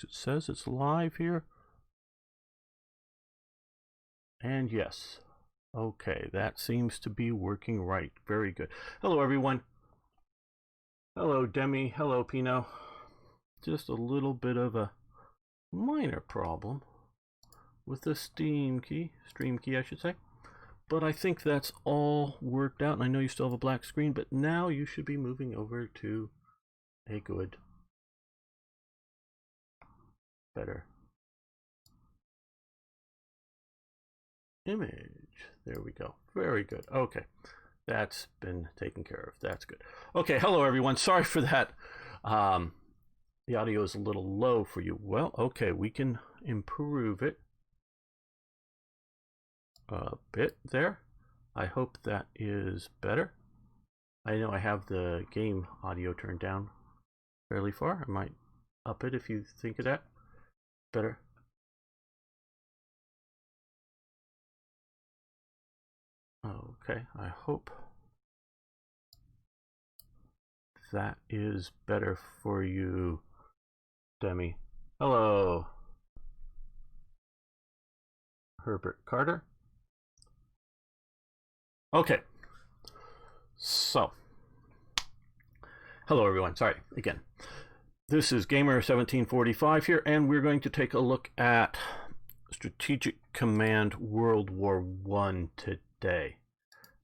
It says it's live here. And yes. Okay, that seems to be working right. Very good. Hello, everyone. Hello, Demi. Hello, Pino. Just a little bit of a minor problem with the stream key, I should say. But I think that's all worked out, and I know you still have a black screen, but now you should be moving over to a good, better image. There we go. Very good. Okay. That's been taken care of. That's good. Okay. Hello, everyone. Sorry for that. The audio is a little low for you. Well, okay. We can improve it a bit there. I hope that is better. I know I have the game audio turned down fairly far. I might up it if you think of that. Better. Okay, I hope that is better for you, Demi. Hello, Herbert Carter. Okay, so hello everyone. Sorry again. This is Gamer1745 here, and we're going to take a look at Strategic Command World War I today.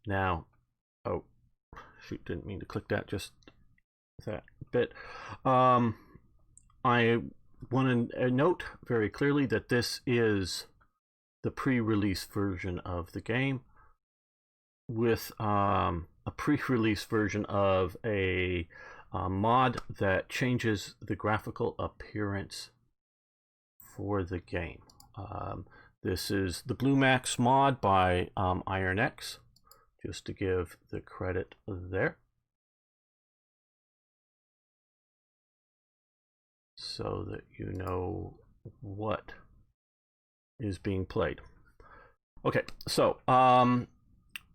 Now, oh shoot, didn't mean to click that, just that bit. I want to note very clearly that this is the pre-release version of the game with a pre-release version of a mod that changes the graphical appearance for the game. This is the Blue Max mod by IronX, just to give the credit there, so that you know what is being played. Okay, so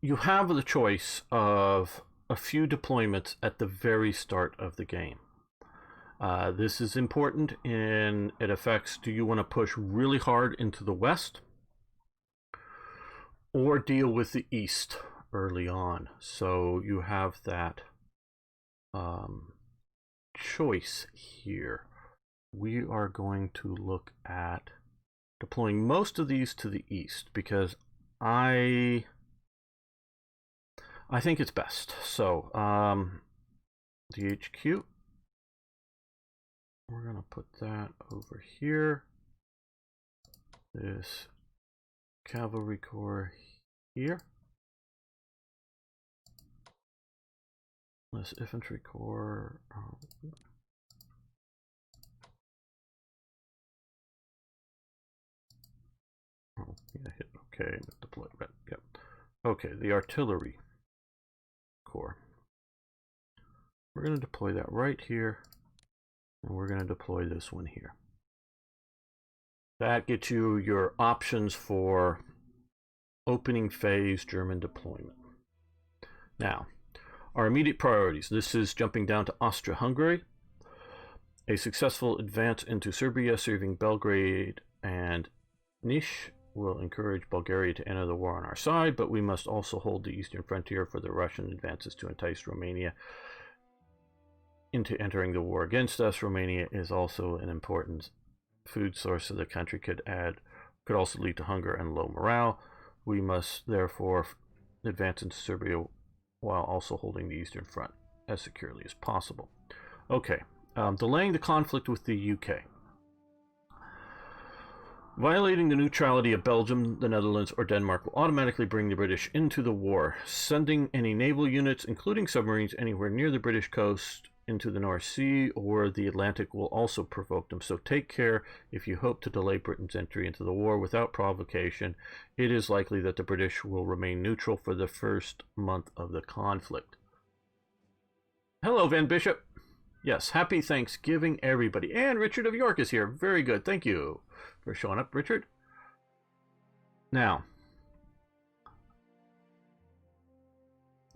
you have the choice of a few deployments at the very start of the game. This is important in it affects, do you want to push really hard into the west or deal with the east early on? So you have that choice here. We are going to look at deploying most of these to the east because I think it's best. So the HQ, we're going to put that over here. This cavalry corps here. This infantry corps. Oh, yeah, hit OK. Deploy that. Yep. Okay, the artillery corps. We're going to deploy that right here, and we're going to deploy this one here. That gets you your options for opening phase German deployment. Now, our immediate priorities. This is jumping down to Austria-Hungary. A successful advance into Serbia, serving Belgrade and Niš, will encourage Bulgaria to enter the war on our side, but we must also hold the eastern frontier for the Russian advances to entice Romania into entering the war against us. Romania is also an important food source, so the country could also lead to hunger and low morale. We must therefore advance into Serbia while also holding the eastern front as securely as possible. Okay, delaying the conflict with the UK. Violating the neutrality of Belgium, the Netherlands, or Denmark will automatically bring the British into the war. Sending any naval units, including submarines, anywhere near the British coast into the North Sea or the Atlantic will also provoke them. So take care if you hope to delay Britain's entry into the war without provocation. It is likely that the British will remain neutral for the first month of the conflict. Hello, Van Bishop. Yes, happy Thanksgiving, everybody. And Richard of York is here. Very good. Thank you for showing up, Richard. Now,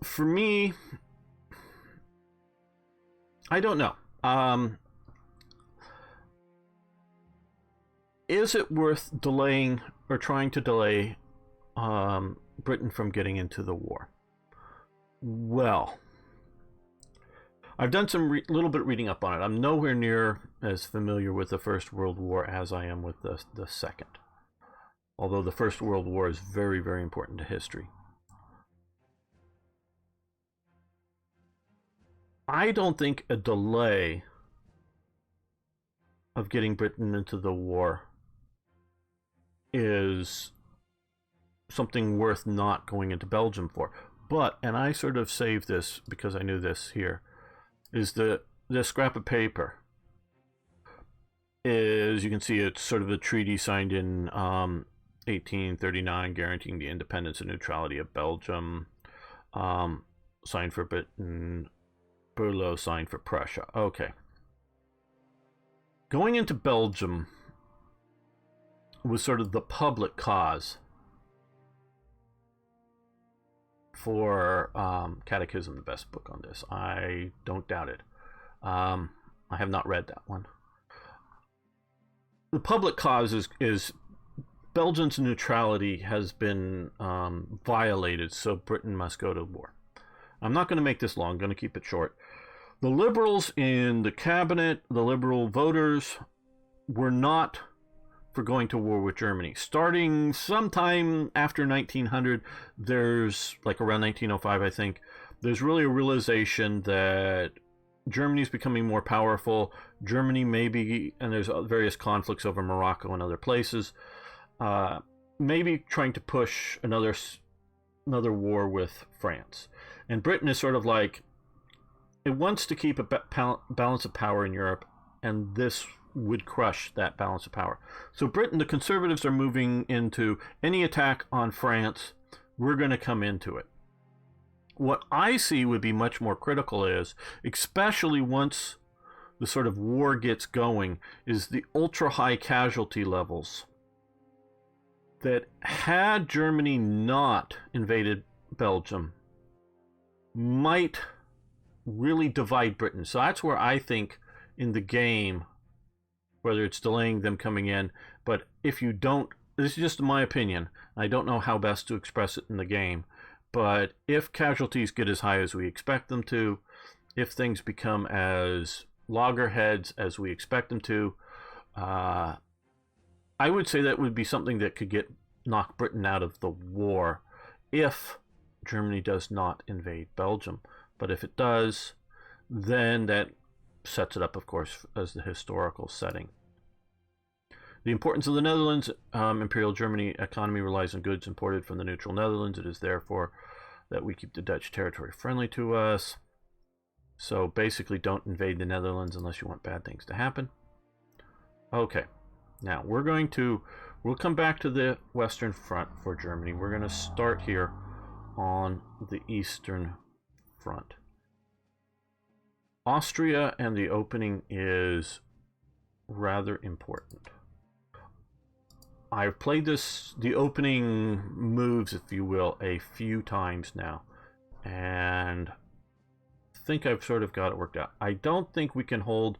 for me, I don't know. is it worth delaying or trying to delay Britain from getting into the war? Well, I've done some little bit reading up on it. I'm nowhere near as familiar with the First World War as I am with the Second. Although the First World War is very, very important to history. I don't think a delay of getting Britain into the war is something worth not going into Belgium for. But, and I sort of saved this because I knew this here, is the scrap of paper is, you can see it's sort of a treaty signed in 1839 guaranteeing the independence and neutrality of Belgium, signed for Britain, Berlot signed for Prussia. Okay. Going into Belgium was sort of the public cause for Catechism, the best book on this. I don't doubt it. I have not read that one. The public cause is Belgium's neutrality has been violated, so Britain must go to war. I'm not going to make this long. I'm going to keep it short. The liberals in the cabinet, the liberal voters, were not for going to war with Germany. Starting sometime after 1900, there's, like around 1905, I think, there's really a realization that Germany's becoming more powerful. Germany maybe, and there's various conflicts over Morocco and other places, maybe trying to push another war with France. And Britain is sort of like, it wants to keep a balance of power in Europe, and this would crush that balance of power. So Britain, the conservatives are moving into any attack on France, we're going to come into it. What I see would be much more critical is, especially once the sort of war gets going, is the ultra-high casualty levels. That had Germany not invaded Belgium, might really divide Britain. So that's where I think in the game, whether it's delaying them coming in, but if you don't, this is just my opinion, I don't know how best to express it in the game, but if casualties get as high as we expect them to, if things become as loggerheads as we expect them to, I would say that would be something that could knock Britain out of the war if Germany does not invade Belgium. But if it does, then that sets it up, of course, as the historical setting. The importance of the Netherlands. Imperial Germany economy relies on goods imported from the neutral Netherlands. It is therefore that we keep the Dutch territory friendly to us. So basically, don't invade the Netherlands unless you want bad things to happen. Okay, now we'll come back to the Western Front for Germany. We're going to start here on the Eastern Front. Austria and the opening is rather important. I've played the opening moves, if you will, a few times now, and I think I've sort of got it worked out. I don't think we can hold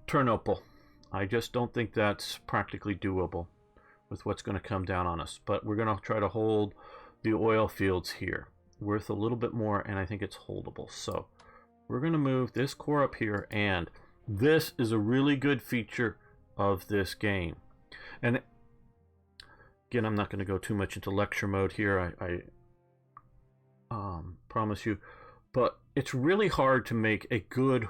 Ternopil. I just don't think that's practically doable with what's going to come down on us. But we're going to try to hold the oil fields here. Worth a little bit more, and I think it's holdable. So we're going to move this corps up here, and this is a really good feature of this game. And again, I'm not going to go too much into lecture mode here, I promise you, but it's really hard to make a good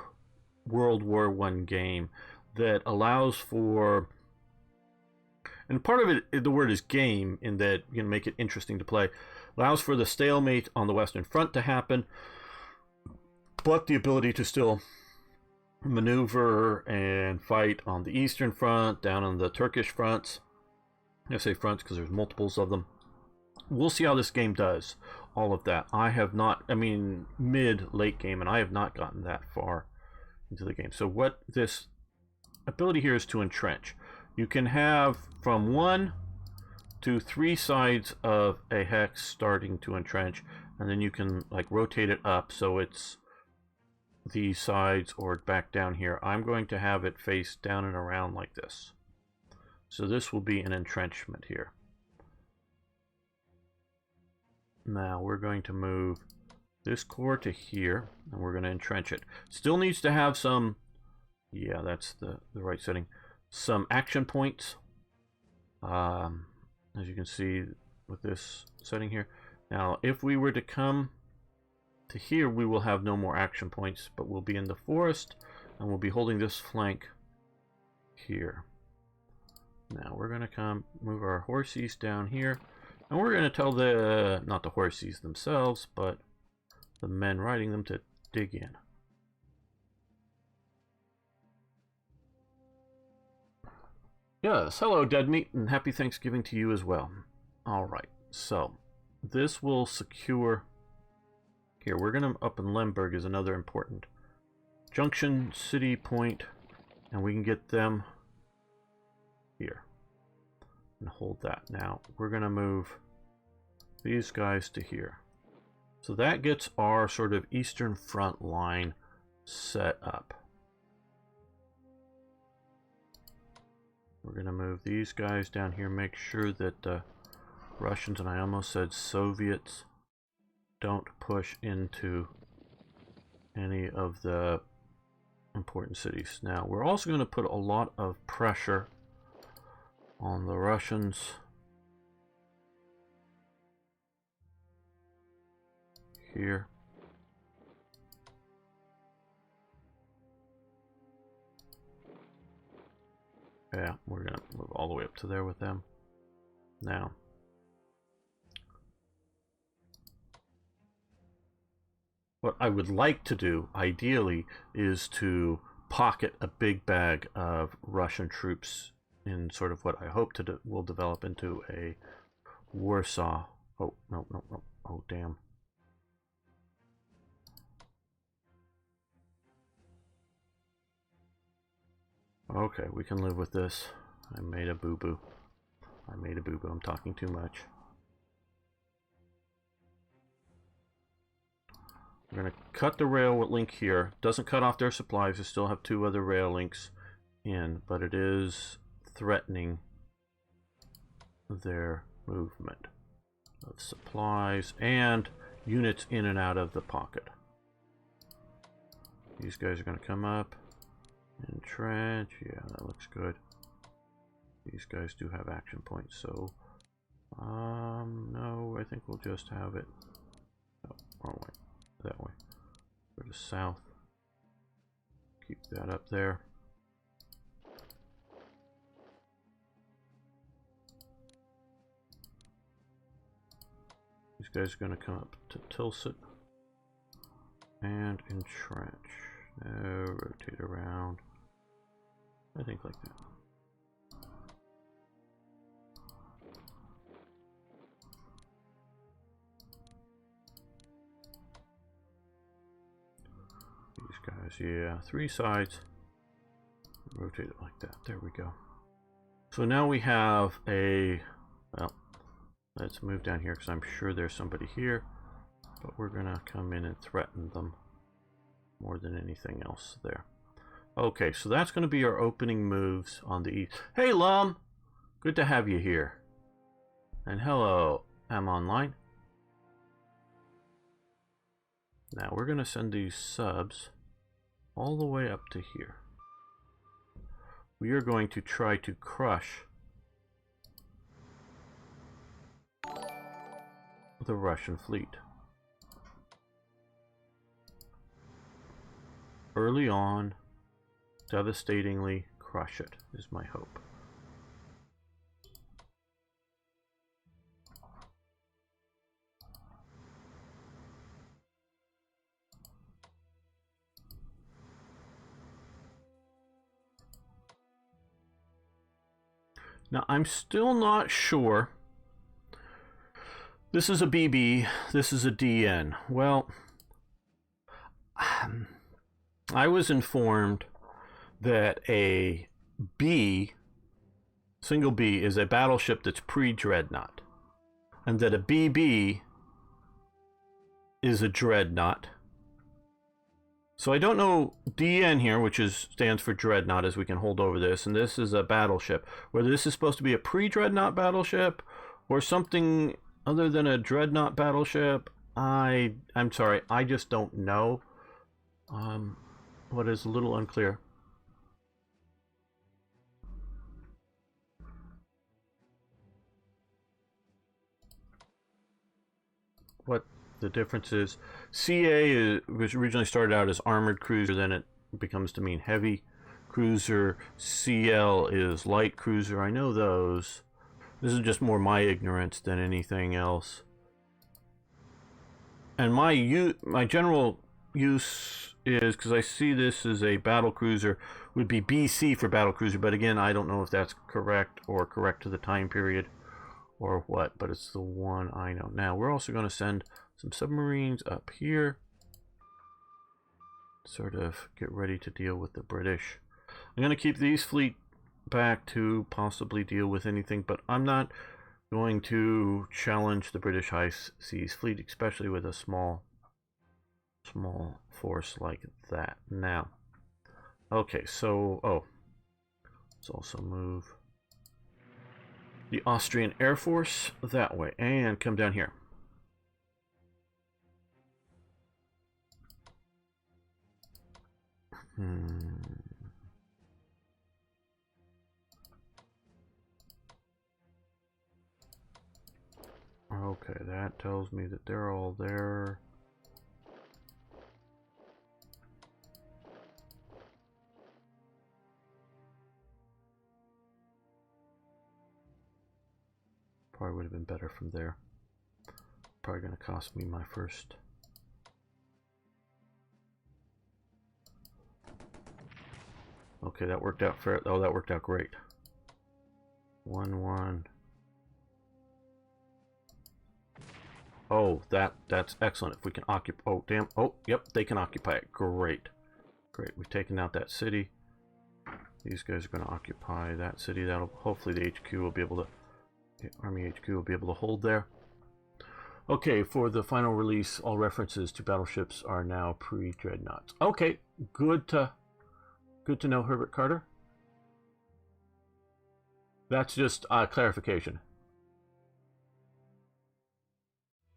World War I game that allows for, and part of it, the word is game, in that you can make it interesting to play, allows for the stalemate on the Western Front to happen, but the ability to still maneuver and fight on the Eastern Front, down on the Turkish fronts. I say fronts because there's multiples of them. We'll see how this game does, all of that. I have not, late game, and I have not gotten that far into the game. So what this ability here is to entrench. You can have from 1 to 3 sides of a hex starting to entrench, and then you can like rotate it up so it's these sides or back down here. I'm going to have it face down and around like this. So this will be an entrenchment here. Now we're going to move this corps to here, and we're going to entrench it. Still needs to have some, yeah, that's the right setting, some action points. As you can see with this setting here. Now, if we were to come to here, we will have no more action points, but we'll be in the forest, and we'll be holding this flank here. Now, we're going to come move our horses down here, and we're going to tell the, not the horses themselves, but the men riding them to dig in. Yes, hello Dead Meat, and happy Thanksgiving to you as well. Alright, so this will secure... Here, we're going to... Up in Lemberg is another important junction city point, and we can get them here and hold that. Now, we're going to move these guys to here. So that gets our sort of eastern front line set up. We're going to move these guys down here, make sure that the Russians, and I almost said Soviets, don't push into any of the important cities. Now, we're also going to put a lot of pressure on the Russians here. Yeah, we're going to move all the way up to there with them. Now, what I would like to do, ideally, is to pocket a big bag of Russian troops in sort of what I hope to will develop into a Warsaw. Oh, no. Oh, damn. Okay, we can live with this. I made a boo-boo. I'm talking too much. We're going to cut the rail link here. Doesn't cut off their supplies. They still have 2 other rail links in, but it is threatening their movement of supplies and units in and out of the pocket. These guys are going to come up. Entrench, yeah, that looks good. These guys do have action points, so no, I think we'll just have it. Oh, wrong way, that way. Go to south. Keep that up there. These guys are going to come up to Tilsit and entrench. Rotate around. I think like that. These guys, yeah, 3 sides. Rotate it like that. There we go. So now we have a, well, let's move down here because I'm sure there's somebody here, but we're gonna come in and threaten them more than anything else there. Okay, so that's going to be our opening moves on the east. Hey, Lum! Good to have you here. And hello, I'm online. Now, we're going to send these subs all the way up to here. We are going to try to crush the Russian fleet. Early on, devastatingly crush it, is my hope. Now, I'm still not sure. This is a BB, this is a DN. Well, I was informed that a B, single B, is a battleship that's pre-dreadnought, and that a BB is a dreadnought, So I don't know DN here, which stands for dreadnought, as we can hold over this, and this is a battleship. Whether this is supposed to be a pre-dreadnought battleship or something other than a dreadnought battleship, I'm sorry, I just don't know. What is a little unclear. What the difference is. CA was originally started out as armored cruiser, then it becomes to mean heavy cruiser. CL is light cruiser. I know those. This is just more my ignorance than anything else. And my general use is, because I see this as a battle cruiser, would be BC for battle cruiser, but again, I don't know if that's correct or correct to the time period or what, but it's the one I know. Now, we're also going to send some submarines up here, sort of get ready to deal with the British. I'm going to keep these fleet back to possibly deal with anything, but I'm not going to challenge the British High Seas Fleet, especially with a small force like that. Now, okay, so, let's also move the Austrian Air Force that way and come down here. Okay, that tells me that they're all there. Probably would have been better from there. Probably going to cost me my first. Okay, that worked out fair. Oh, that worked out great. 1-1. Oh, that's excellent. If we can occupy. Oh, damn. Oh, yep, they can occupy it. Great. Great. We've taken out that city. These guys are going to occupy that city. That'll hopefully the HQ will be able to. The Army HQ will be able to hold there. Okay, for the final release, all references to battleships are now pre-dreadnoughts. Okay, good to know, Herbert Carter. That's just clarification.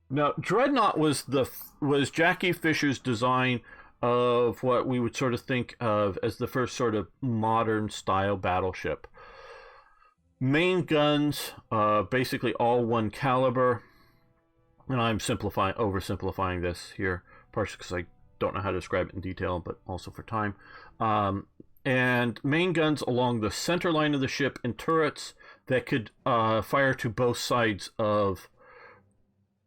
Now, dreadnought was Jackie Fisher's design of what we would sort of think of as the first sort of modern style battleship. Main guns, basically all one caliber, and I'm oversimplifying this here, partially because I don't know how to describe it in detail, but also for time. And main guns along the center line of the ship and turrets that could fire to both sides of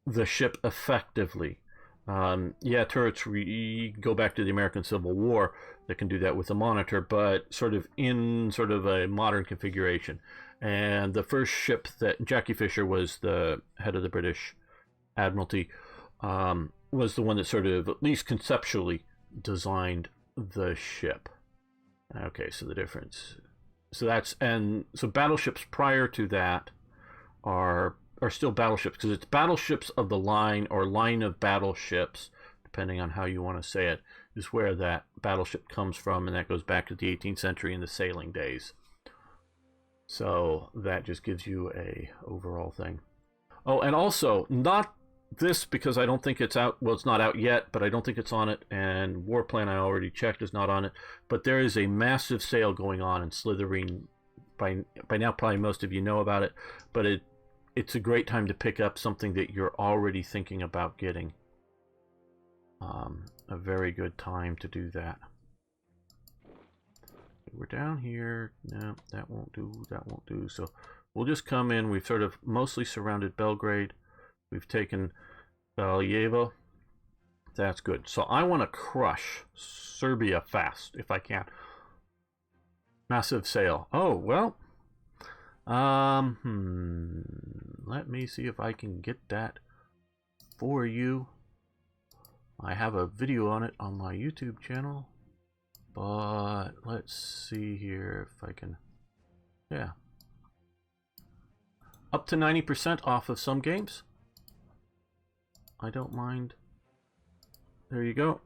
the ship effectively. Yeah, turrets, we go back to the American Civil War that can do that with a monitor, but sort of in sort of a modern configuration. And the first ship that Jackie Fisher was the head of the British Admiralty, was the one that sort of, at least conceptually, designed the ship. Okay, so the difference. So battleships prior to that are still battleships, because it's battleships of the line or line of battleships, depending on how you want to say it, is where that battleship comes from, and that goes back to the 18th century and the sailing days. So that just gives you a overall thing. Oh, and also, not this, because I don't think it's out. Well, it's not out yet, but I don't think it's on it. And Warplan, I already checked, is not on it. But there is a massive sale going on in Slytherin. By now, probably most of you know about it. But it's a great time to pick up something that you're already thinking about getting. A very good time to do that. We're down here. No, that won't do. That won't do. So we'll just come in. We've sort of mostly surrounded Belgrade. We've taken Valjevo. That's good. So I want to crush Serbia fast, if I can. Massive sale. Oh, well. Let me see if I can get that for you. I have a video on it on my YouTube channel. But let's see here if I can. Yeah. Up to 90% off of some games. I don't mind. There you go.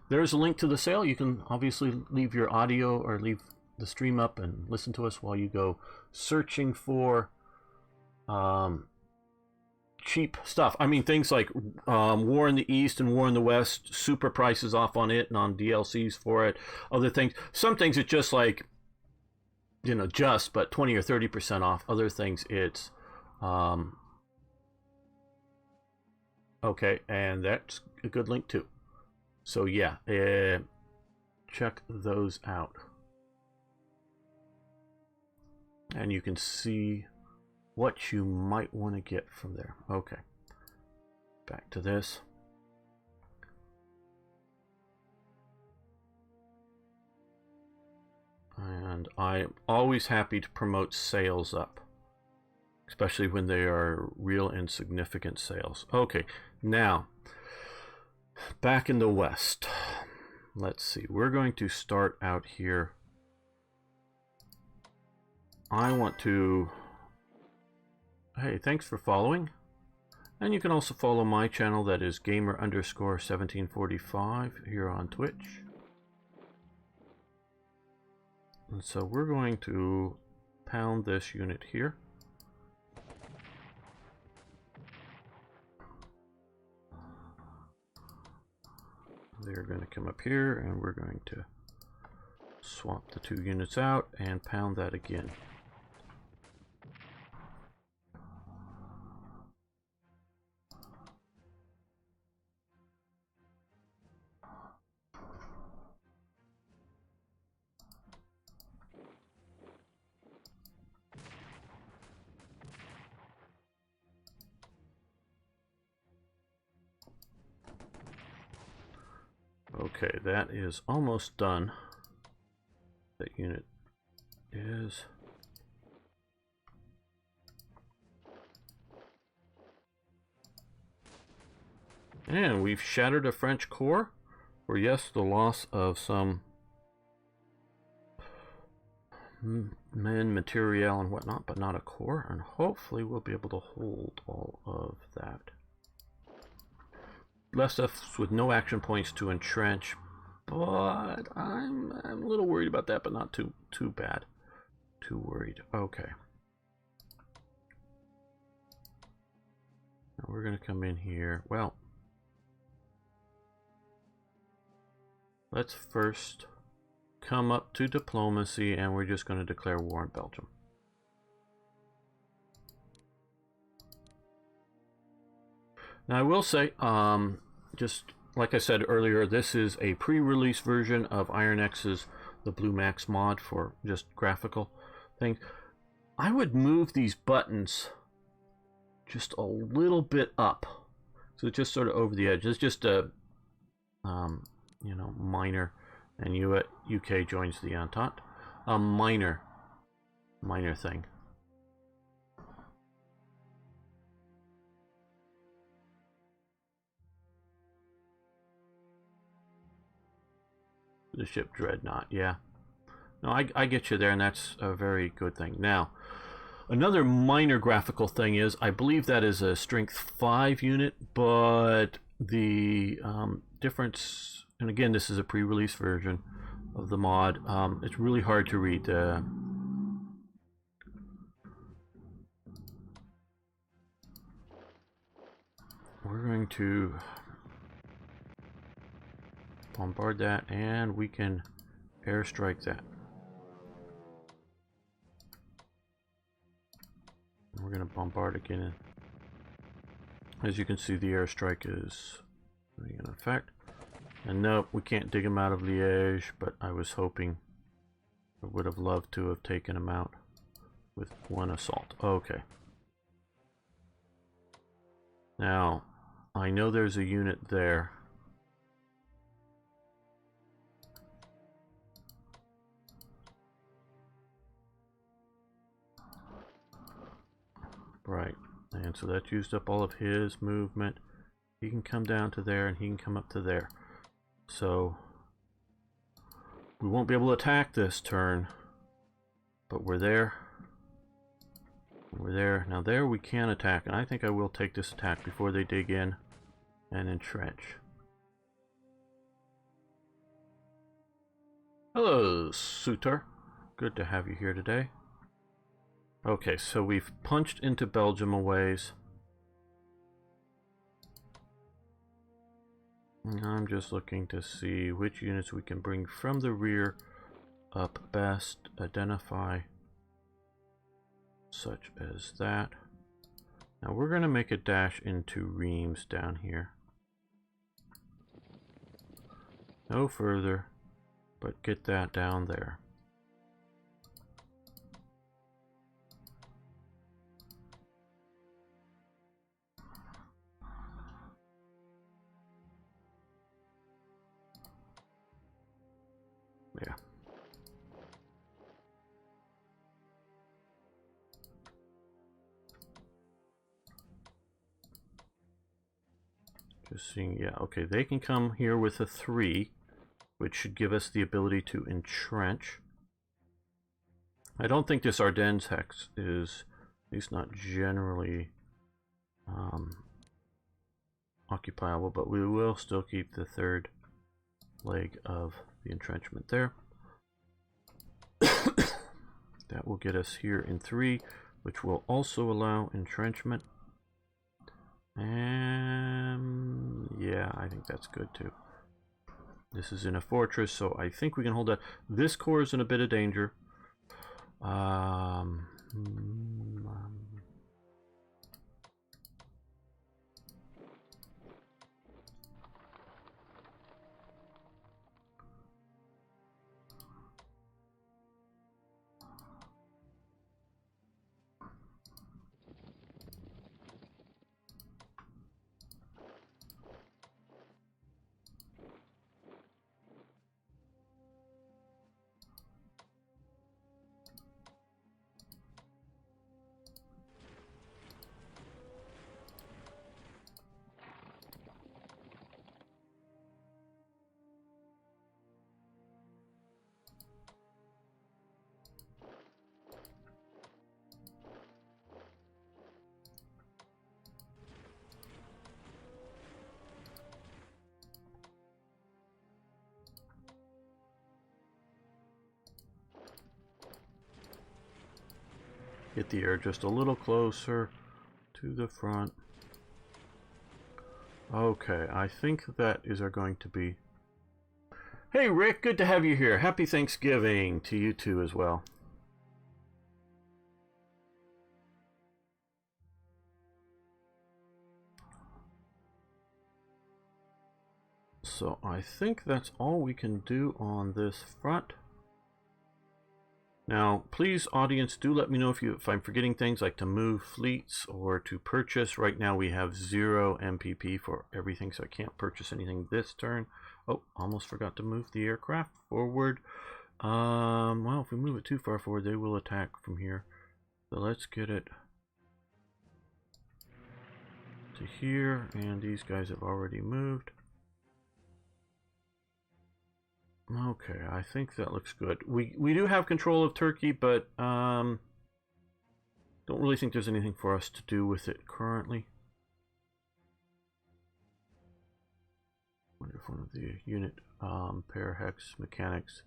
there's a link to the sale. You can obviously leave your audio or leave the stream up and listen to us while you go searching for cheap stuff. I mean, things like War in the East and War in the West, super prices off on it and on DLCs for it. Other things, some things it's just like, you know, but 20 or 30% off. Other things it's okay, and that's a good link too. So yeah, check those out. And you can see what you might want to get from there. Okay, back to this. And I'm always happy to promote sales up, especially when they are real and significant sales. Okay, now back in the West. Let's see, we're going to start out here. I want to... Hey, thanks for following. And you can also follow my channel, that is gamer_1745 here on Twitch. And so we're going to pound this unit here. They're going to come up here, and we're going to swap the 2 units out and pound that again. Okay, that is almost done. That unit is. And we've shattered a French corps, for yes, the loss of some men, materiel, and whatnot, but not a corps, and hopefully we'll be able to hold all of that. Left us with no action points to entrench, but I'm a little worried about that, but not too bad. Too worried. Okay. Now we're going to come in here. Well, let's first come up to diplomacy, and we're just going to declare war on Belgium. Now I will say, just like I said earlier, this is a pre-release version of Iron X's the Blue Max mod for just graphical things. I would move these buttons just a little bit up, so just sort of over the edge. It's just a you know, minor, and UK joins the Entente. A minor thing. The ship Dreadnought, yeah. No, I get you there, and that's a very good thing. Now, another minor graphical thing is, I believe that is a strength 5 unit, but the difference, and again, this is a pre-release version of the mod, it's really hard to read. We're going to bombard that, and we can airstrike that. We're going to bombard again. As you can see, the airstrike is in effect. And nope, we can't dig him out of Liège, but I was hoping, I would have loved to have taken him out with one assault. Okay. Now, I know there's a unit there. Right, and so that used up all of his movement. He can come down to there, and he can come up to there. So we won't be able to attack this turn, but we're there. We're there. Now there we can attack, and I think I will take this attack before they dig in and entrench. Hello, Suitor. Good to have you here today. Okay, so we've punched into Belgium a ways. I'm just looking to see which units we can bring from the rear up best. Identify such as that. Now we're going to make a dash into Reims down here. No further, but get that down there. Yeah. Just seeing, yeah, okay, they can come here with a 3, which should give us the ability to entrench. I don't think this Ardennes hex is, at least not generally, occupiable, but we will still keep the 3rd leg of the entrenchment there. That will get us here in 3, which will also allow entrenchment. And yeah, I think that's good too. This is in a fortress, so I think we can hold that. This core is in a bit of danger. Get the air just a little closer to the front. Okay, I think that is going to be... Hey Rick, good to have you here. Happy Thanksgiving to you too as well. So I think that's all we can do on this front. Now, please, audience, do let me know if I'm forgetting things like to move fleets or to purchase. Right now we have 0 MPP for everything, so I can't purchase anything this turn. Oh, almost forgot to move the aircraft forward. Well, if we move it too far forward, they will attack from here. So let's get it to here, and these guys have already moved. Okay, I think that looks good. We do have control of Turkey, but don't really think there's anything for us to do with it currently. Wonder if one of the unit pair hex mechanics.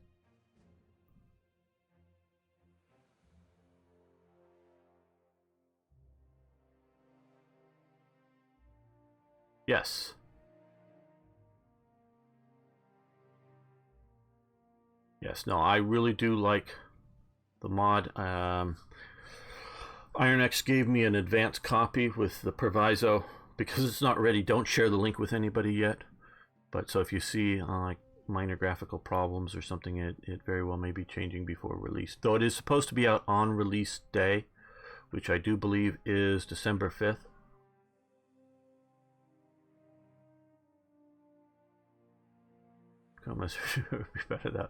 Yes. Yes, no, I really do like the mod. IronX gave me an advanced copy with the proviso, because it's not ready, don't share the link with anybody yet. But so if you see like minor graphical problems or something, it very well may be changing before release. Though it is supposed to be out on release day, which I do believe is December 5th. Be better though.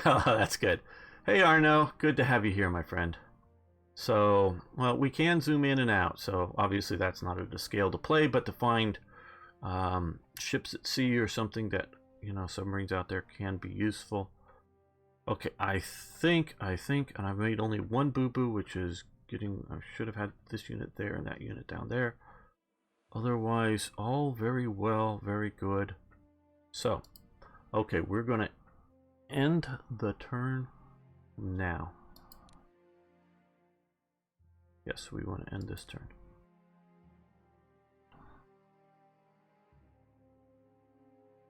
Oh, that's good. Hey Arno, good to have you here, my friend. So, well, we can zoom in and out, so obviously that's not at a scale to play, but to find ships at sea or something that, you know, submarines out there can be useful. Okay, I think, and I've made only one boo-boo, which is getting, I should have had this unit there and that unit down there. Otherwise, all very well, very good. So, okay, we're going to end the turn now. Yes, we want to end this turn.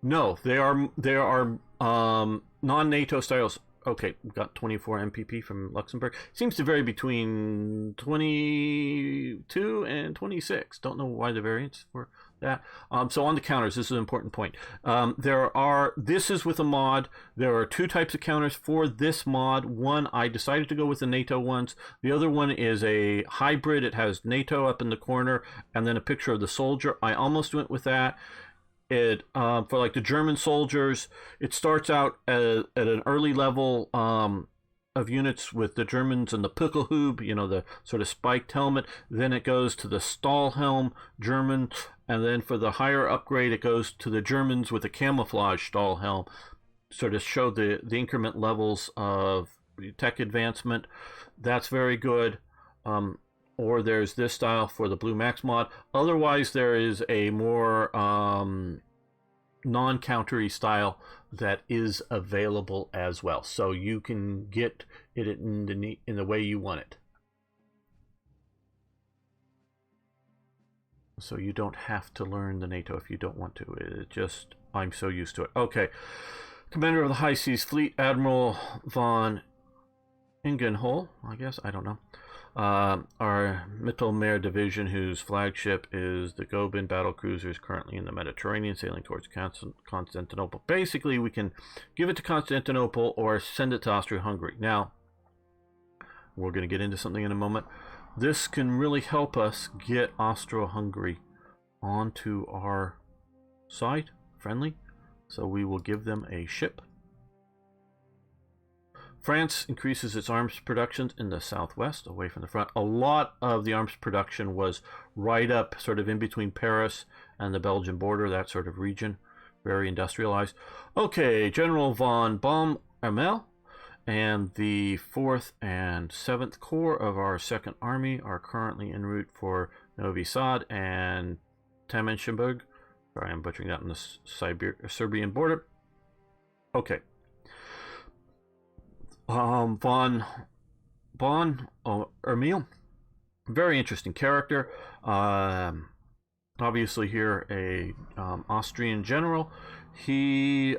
No, they are non-NATO styles. Okay, we've got 24 MPP from Luxembourg. Seems to vary between 22 and 26. Don't know why the variance for that. So on the counters, this is an important point. This is with a mod. There are two types of counters for this mod. One, I decided to go with the NATO ones. The other one is a hybrid. It has NATO up in the corner and then a picture of the soldier. I almost went with that. It for like the German soldiers, it starts out at an early level of units with the Germans and the Pickelhube, you know, the sort of spiked helmet. Then it goes to the Stahlhelm German, and then for the higher upgrade, it goes to the Germans with a camouflage Stahlhelm. Sort of show the increment levels of tech advancement. That's very good. Or there's this style for the Blue Max mod. Otherwise, there is a more non-countery style that is available as well. So you can get it in the way you want it. So you don't have to learn the NATO if you don't want to. It just, I'm so used to it. Okay. Commander of the High Seas Fleet, Admiral von Ingenhol, I guess, I don't know. Our Mittelmeer division, whose flagship is the Goeben battle cruiser, is currently in the Mediterranean, sailing towards Constantinople. Basically, we can give it to Constantinople or send it to Austria-Hungary. Now, we're going to get into something in a moment. This can really help us get Austro-Hungary onto our side, friendly. So we will give them a ship. France increases its arms production in the southwest, away from the front. A lot of the arms production was right up, sort of in between Paris and the Belgian border, that sort of region, very industrialized. Okay, General von Baum-Amel and the 4th and 7th Corps of our 2nd Army are currently en route for Novi Sad and Tamenshinburg. Sorry, I'm butchering that on the Serbian border. Okay. Von Ermil, very interesting character. Obviously here a Austrian general. He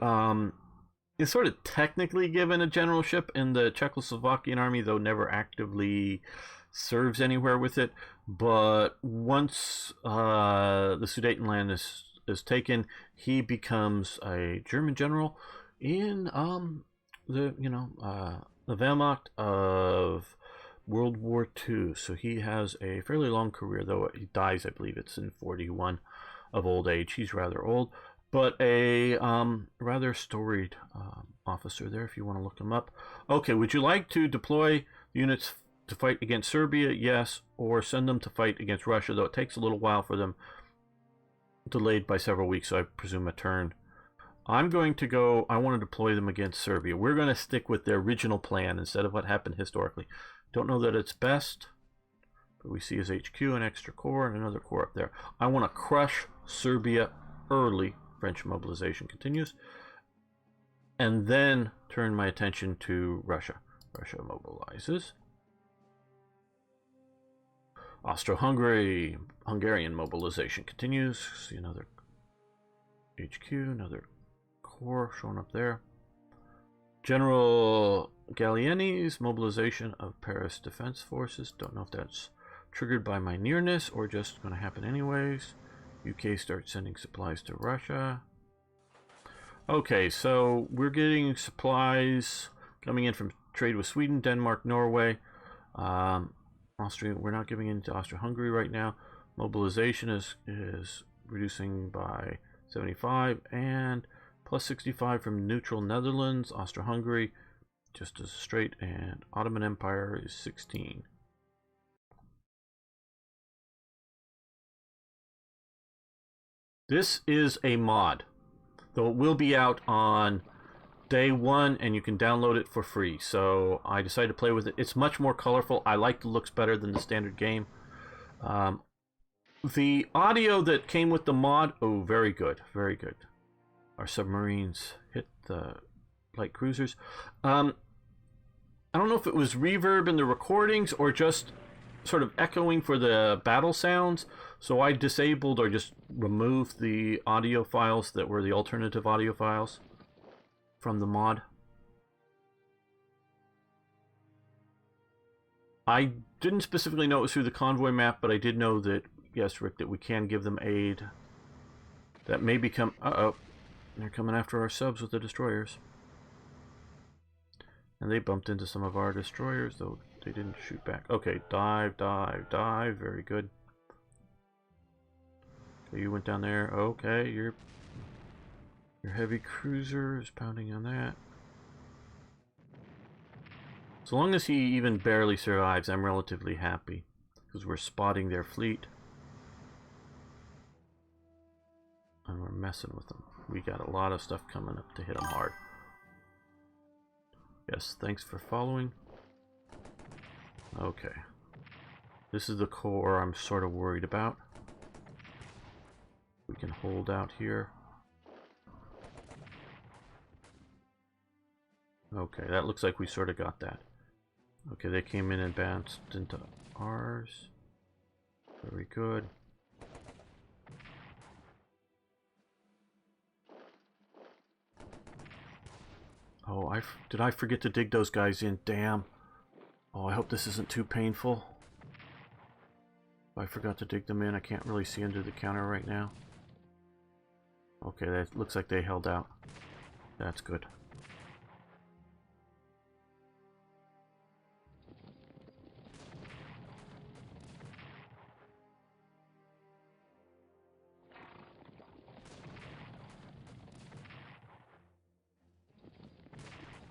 is sort of technically given a generalship in the Czechoslovakian army, though never actively serves anywhere with it. But once the Sudetenland is taken, he becomes a German general in the Wehrmacht of World War II. So he has a fairly long career, though he dies, I believe it's in 41 of old age. He's rather old, but a rather storied officer there if you want to look him up. Okay, would you like to deploy units to fight against Serbia? Yes, or send them to fight against Russia, though it takes a little while for them, delayed by several weeks, so I presume a turn. I'm going to go, I want to deploy them against Serbia. We're going to stick with their original plan instead of what happened historically. Don't know that it's best, but we see his HQ, an extra corps, and another corps up there. I want to crush Serbia early. French mobilization continues. And then turn my attention to Russia. Russia mobilizes. Austro-Hungary, Hungarian mobilization continues. See another HQ, another corps shown up there. General Gallieni's mobilization of Paris Defense Forces. Don't know if that's triggered by my nearness or just going to happen anyways. UK starts sending supplies to Russia. Okay, so we're getting supplies coming in from trade with Sweden, Denmark, Norway. Austria, we're not giving in to Austria-Hungary right now. Mobilization is reducing by 75 and plus 65 from neutral Netherlands. Austria-Hungary just as straight, and Ottoman Empire is 16. This is a mod, though it will be out on day one and you can download it for free. So I decided to play with it. It's much more colorful. I like the looks better than the standard game. The audio that came with the mod, oh, very good, very good. Our submarines hit the light cruisers. I don't know if it was reverb in the recordings or just sort of echoing for the battle sounds, so I disabled or just removed the audio files that were the alternative audio files from the mod. I didn't specifically know it was through the convoy map, but I did know that, yes, Rick, that we can give them aid. That may become... Uh-oh. They're coming after our subs with the destroyers. And they bumped into some of our destroyers, though they didn't shoot back. Okay, dive, dive, dive. Very good. Okay, you went down there. Okay, your heavy cruiser is pounding on that. So long as he even barely survives, I'm relatively happy. Because we're spotting their fleet. And we're messing with them. We got a lot of stuff coming up to hit them hard. Yes, thanks for following. Okay. This is the core I'm sort of worried about. We can hold out here. Okay, that looks like we sort of got that. Okay, they came in and bounced into ours. Very good. Oh, did I forget to dig those guys in? Damn. Oh, I hope this isn't too painful. I forgot to dig them in. I can't really see under the counter right now. Okay, that looks like they held out. That's good.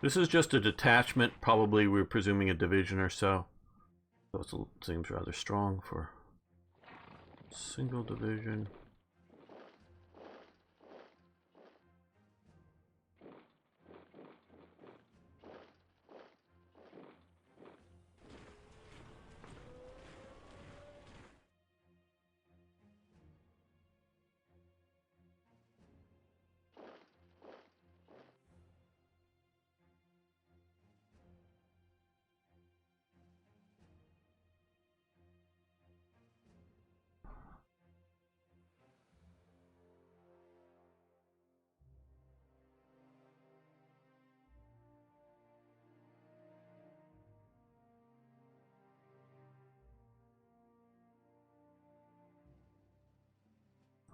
This is just a detachment. Probably we're presuming a division or so. So it seems rather strong for a single division.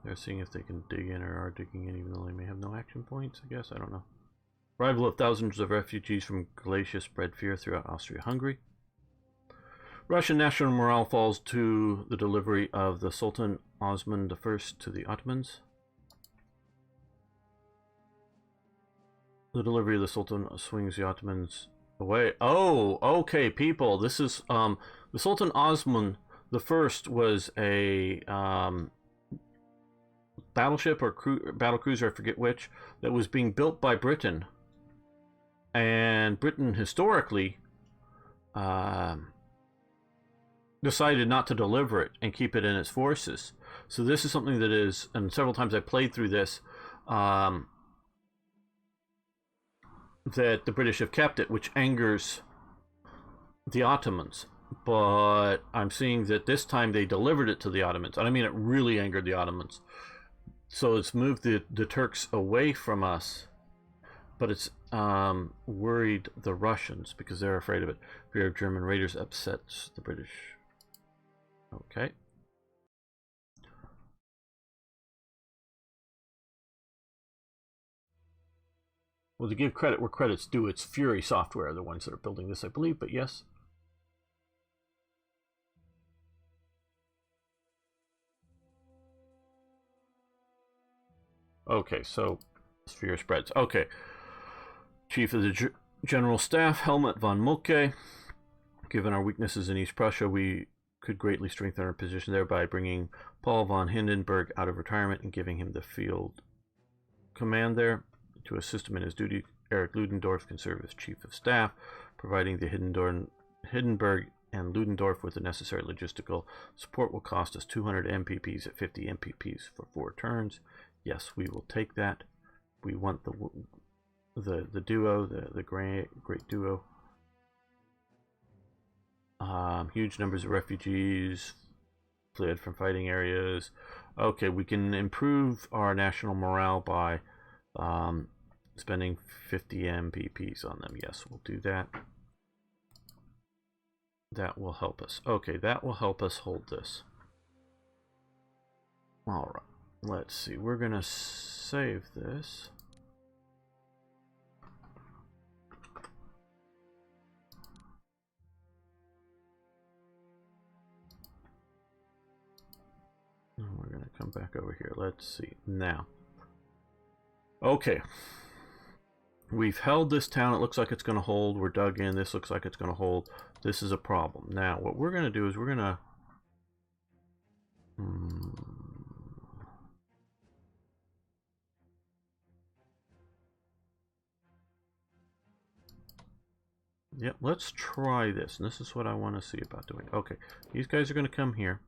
They're seeing if they can dig in or are digging in, even though they may have no action points, I guess. I don't know. Arrival of thousands of refugees from Galicia spread fear throughout Austria-Hungary. Russian national morale falls to the delivery of the Sultan Osman I to the Ottomans. The delivery of the Sultan swings the Ottomans away. Oh, okay, people. This is the Sultan Osman I was a battleship or battle cruiser, I forget which, that was being built by Britain. And Britain historically decided not to deliver it and keep it in its forces. So this is something that is, and several times I played through this, that the British have kept it, which angers the Ottomans. But I'm seeing that this time they delivered it to the Ottomans. And I mean, it really angered the Ottomans. So it's moved the Turks away from us, but it's worried the Russians because they're afraid of it. Fear of German raiders upsets the British. Okay. Well, to give credit where credit's due, it's Fury Software, the ones that are building this, I believe, but yes. Okay, so fear spreads. Okay. Chief of the General Staff, Helmut von Moltke. Given our weaknesses in East Prussia, we could greatly strengthen our position there by bringing Paul von Hindenburg out of retirement and giving him the field command there. To assist him in his duty, Erich Ludendorff can serve as Chief of Staff, providing the Hindenburg and Ludendorff with the necessary logistical support will cost us 200 MPPs at 50 MPPs for 4 turns. Yes, we will take that. We want the the duo, the great duo. Huge numbers of refugees fled from fighting areas. Okay, we can improve our national morale by spending 50 MPPs on them. Yes, we'll do that. That will help us. Okay, that will help us hold this. All right, let's see. We're going to save this. And we're going to come back over here. Let's see. Now. Okay. We've held this town. It looks like it's going to hold. We're dug in. This looks like it's going to hold. This is a problem. Now, what we're going to do is we're going to... Yep, let's try this. And this is what I want to see about doing. Okay, these guys are going to come here.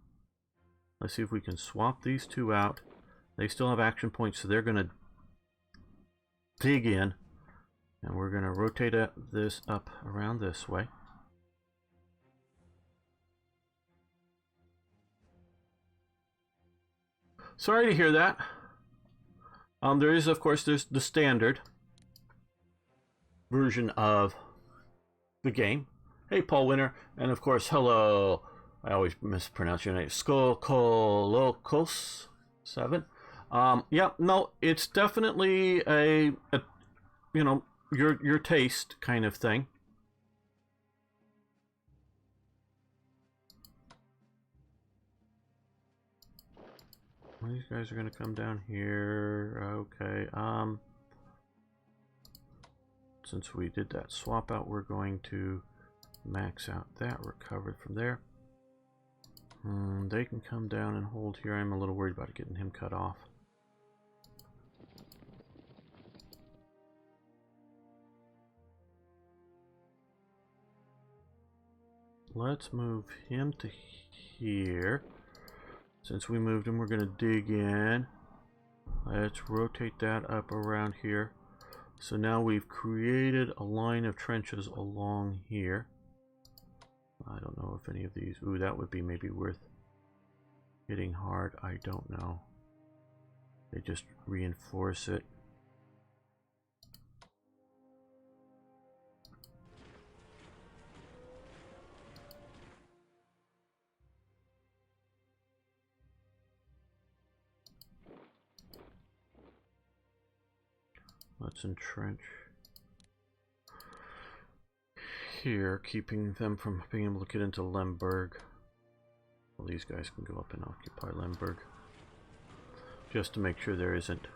Let's see if we can swap these two out. They still have action points, so they're going to dig in. And we're going to rotate this up around this way. Sorry to hear that. There is, of course, there's the standard version of the game. Hey, Paul Winter. And, of course, hello. I always mispronounce your name. Skokolokos 7. Yeah, no, it's definitely a you know, your taste kind of thing. These guys are going to come down here. Okay. Since we did that swap out, we're going to max out that. We're covered from there. They can come down and hold here. I'm a little worried about getting him cut off. Let's move him to here. Since we moved him, we're going to dig in. Let's rotate that up around here. So now we've created a line of trenches along here. I don't know if any of these... Ooh, that would be maybe worth hitting hard. I don't know. They just reinforce it. Let's entrench here, keeping them from being able to get into Lemberg. Well, these guys can go up and occupy Lemberg. Just to make sure there isn't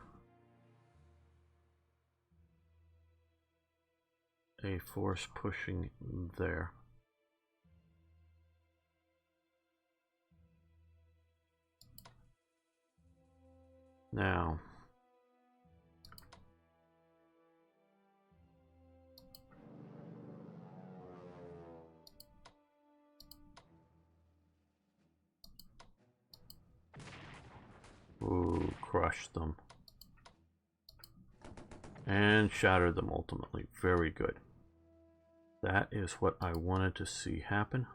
a force pushing there. Now, ooh, crush them. And shatter them ultimately. Very good. That is what I wanted to see happen.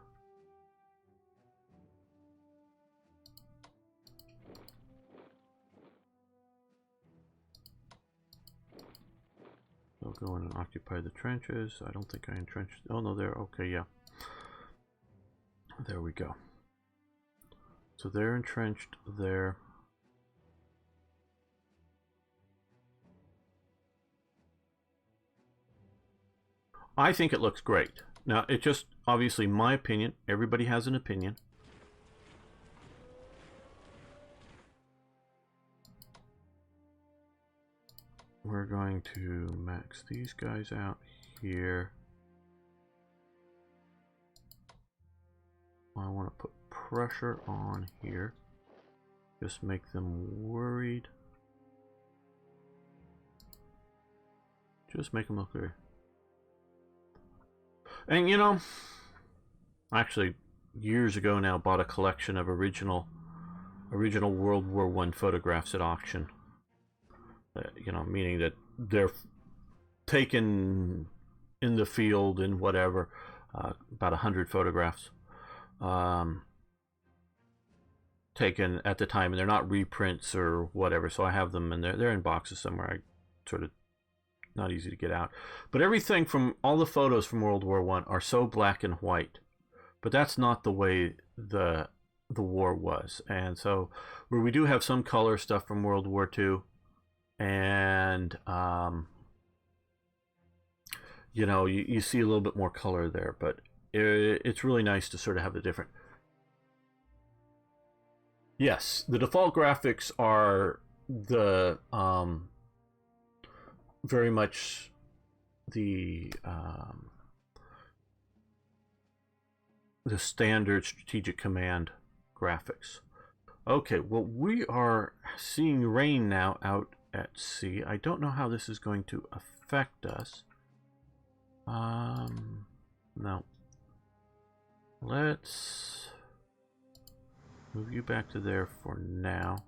They'll go in and occupy the trenches. I don't think I entrenched. Oh no, there. Okay, yeah. There we go. So they're entrenched there. I think it looks great. Now, it's just obviously my opinion. Everybody has an opinion. We're going to max these guys out here. I want to put pressure on here. Just make them worried. Just make them look good. And you know, actually years ago now bought a collection of original World War I photographs at auction. You know, meaning that they're taken in the field and whatever, about 100 photographs taken at the time, and they're not reprints or whatever, so I have them, and they're in boxes somewhere. I sort of, not easy to get out. But everything from all the photos from World War I are so black and white, but that's not the way the war was. And so where we do have some color stuff from World War II, and you know, you see a little bit more color there, but it's really nice to sort of have the different. Yes, the default graphics are the very much the standard strategic command graphics. Okay, well, we are seeing rain now out at sea. I don't know how this is going to affect us. No. Let's move you back to there for now.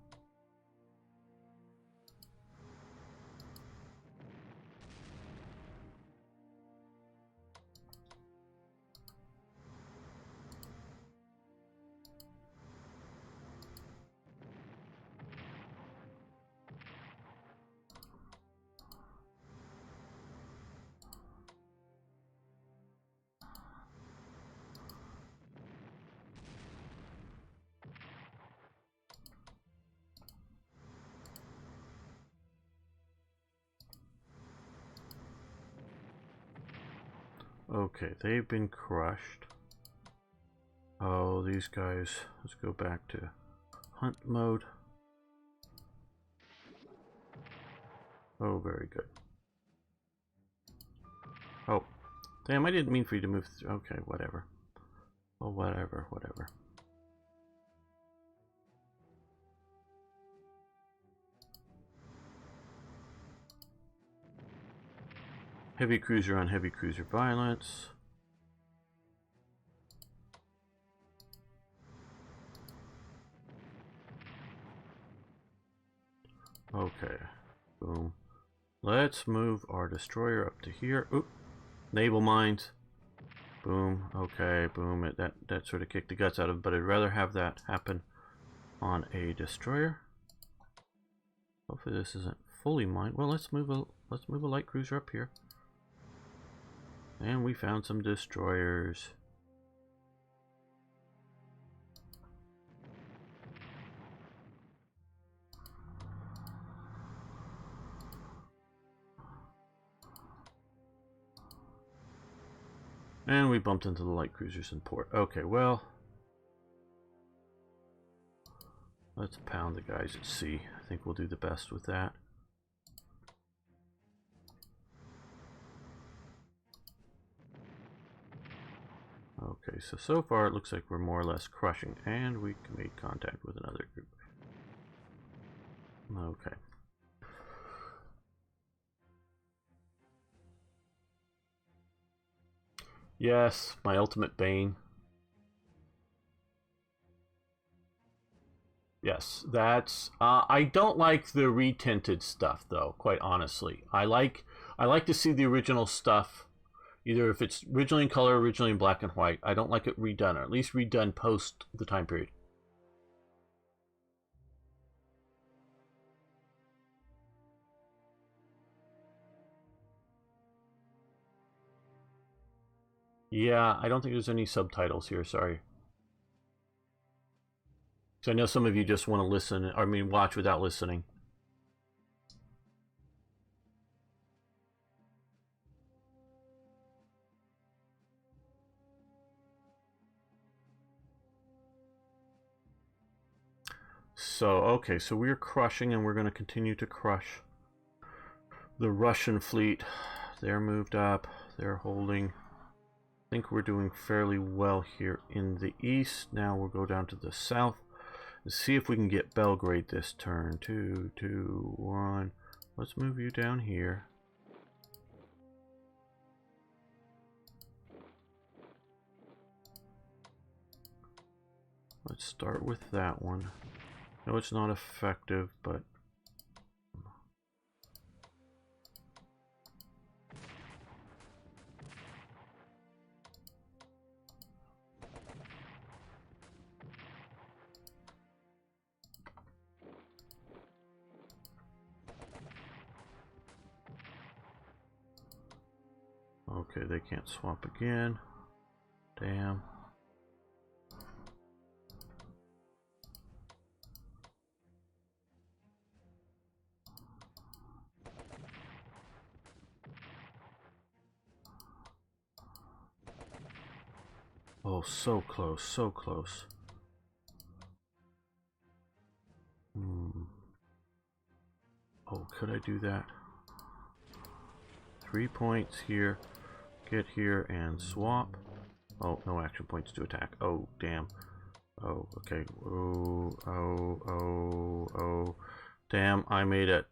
Okay, they've been crushed. Oh, these guys. Let's go back to hunt mode. Oh, very good. Oh, damn, I didn't mean for you to move. Okay, whatever. Oh, whatever. Heavy cruiser on heavy cruiser violence. Okay, boom. Let's move our destroyer up to here. Oop, naval mines. Boom. Okay, boom. That sort of kicked the guts out of it, but I'd rather have that happen on a destroyer. Hopefully this isn't fully mined. Well, let's move a light cruiser up here. And we found some destroyers. And we bumped into the light cruisers in port. Okay, well, let's pound the guys at sea. I think we'll do the best with that. Okay, so far it looks like we're more or less crushing, and we made contact with another group. Okay. Yes, my ultimate bane. Yes, that's. I don't like the retinted stuff, though. Quite honestly, I like to see the original stuff. Either if it's originally in color, originally in black and white. I don't like it redone, or at least redone post the time period. Yeah, I don't think there's any subtitles here, sorry. So I know some of you just want to listen, I mean watch without listening. So, okay, so we're crushing, and we're going to continue to crush the Russian fleet. They're moved up, they're holding. I think we're doing fairly well here in the east. Now we'll go down to the south and see if we can get Belgrade this turn. 2, 2, 1. Let's move you down here. Let's start with that one. No, it's not effective, but Okay, they can't swap again. Damn. Oh, so close, so close. Oh, could I do that? 3 points here. Get here and swap. Oh, no action points to attack. Oh, damn. Oh, okay. Oh. Damn, I made a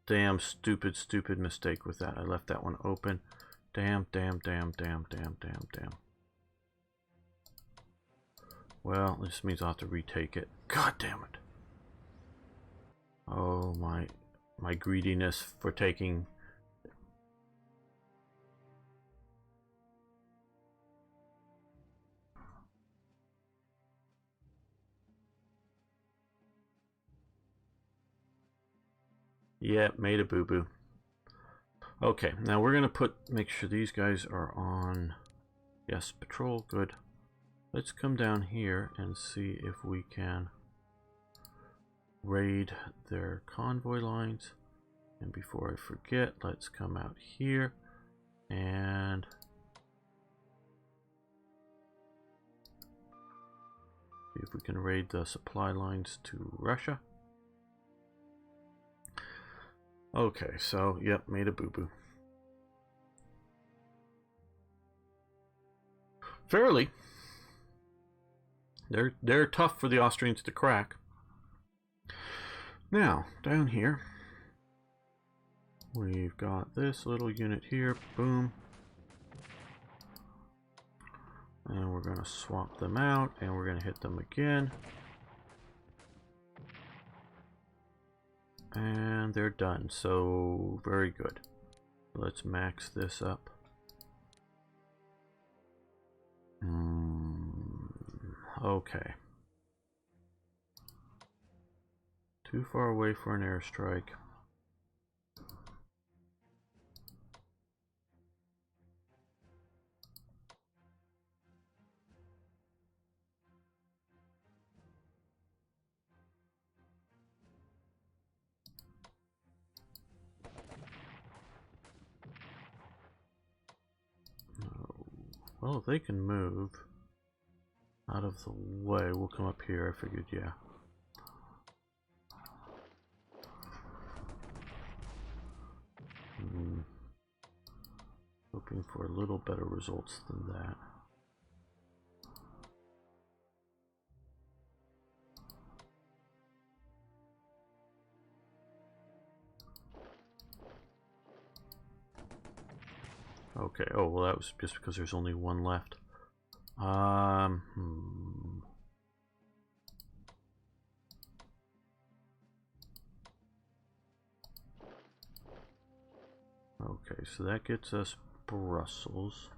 damn stupid mistake with that. I left that one open. Damn. Well, this means I'll have to retake it. God damn it. Oh, my greediness for taking... Yeah, made a boo-boo. Okay, now we're gonna make sure these guys are on... Yes, patrol, good. Let's come down here and see if we can raid their convoy lines. And before I forget, let's come out here and see if we can raid the supply lines to Russia. Okay, so, yep, made a boo-boo. Fairly. They're tough for the Austrians to crack. Now, down here, we've got this little unit here, boom. And we're going to swap them out, and we're going to hit them again. And they're done, so very good. Let's max this up. Okay. Too far away for an airstrike. Well, if they can move out of the way, we'll come up here. I figured, yeah. Hoping for a little better results than that. Okay, oh, well that was just because there's only one left. Okay, so that gets us Brussels.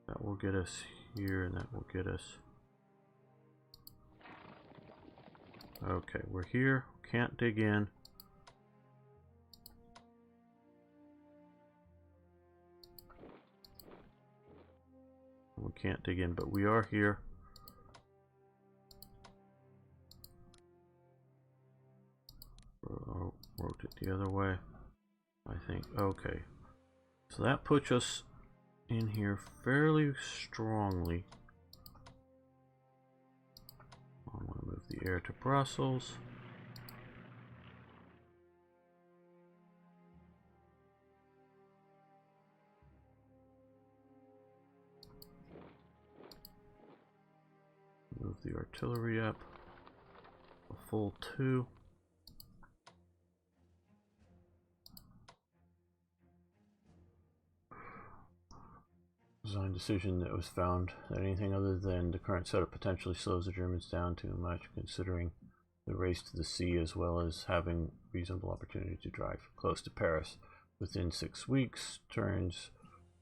That will get us here, and that will get us... Okay, we're here. Can't dig in. We can't dig in, but we are here. Oh, wrote it the other way, I think. Okay, so that puts us in here fairly strongly. I want to move the air to Brussels. Move the artillery up a full 2. Design decision that was found that anything other than the current setup potentially slows the Germans down too much, considering the race to the sea as well as having reasonable opportunity to drive close to Paris within 6 weeks. Turns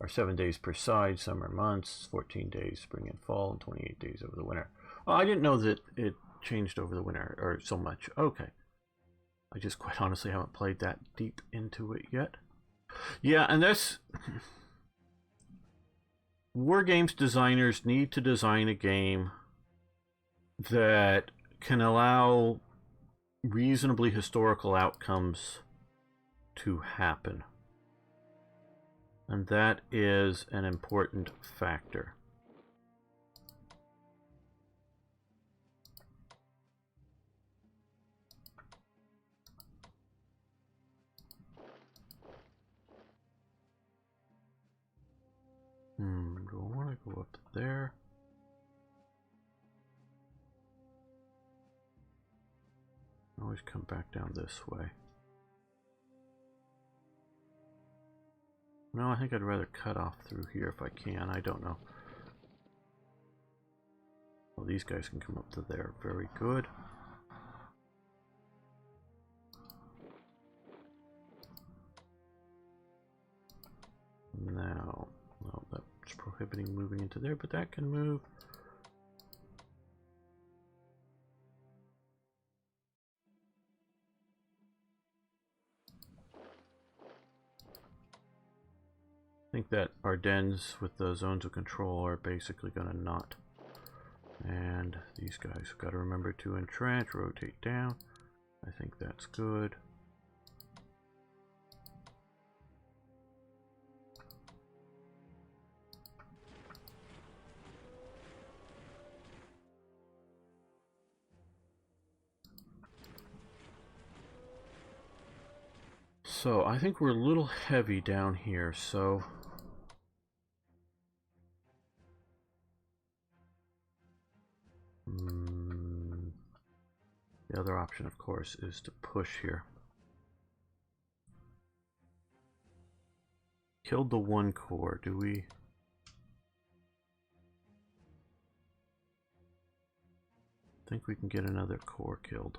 are 7 days per side, summer months, 14 days spring and fall, and 28 days over the winter. Oh, I didn't know that it changed over the winter or so much. Okay. I just quite honestly haven't played that deep into it yet. Yeah, and that's... War games designers need to design a game that can allow reasonably historical outcomes to happen. And that is an important factor. Do I want to go up there? Always come back down this way. No, I think I'd rather cut off through here if I can. I don't know. Well, these guys can come up to there. Very good. Now, well, that's prohibiting moving into there, but that can move. I think that Ardennes with the zones of control are basically going to not. And these guys have got to remember to entrench, rotate down. I think that's good. So I think we're a little heavy down here, so the other option, of course, is to push here. Killed the one core. Do we? Think we can get another core killed.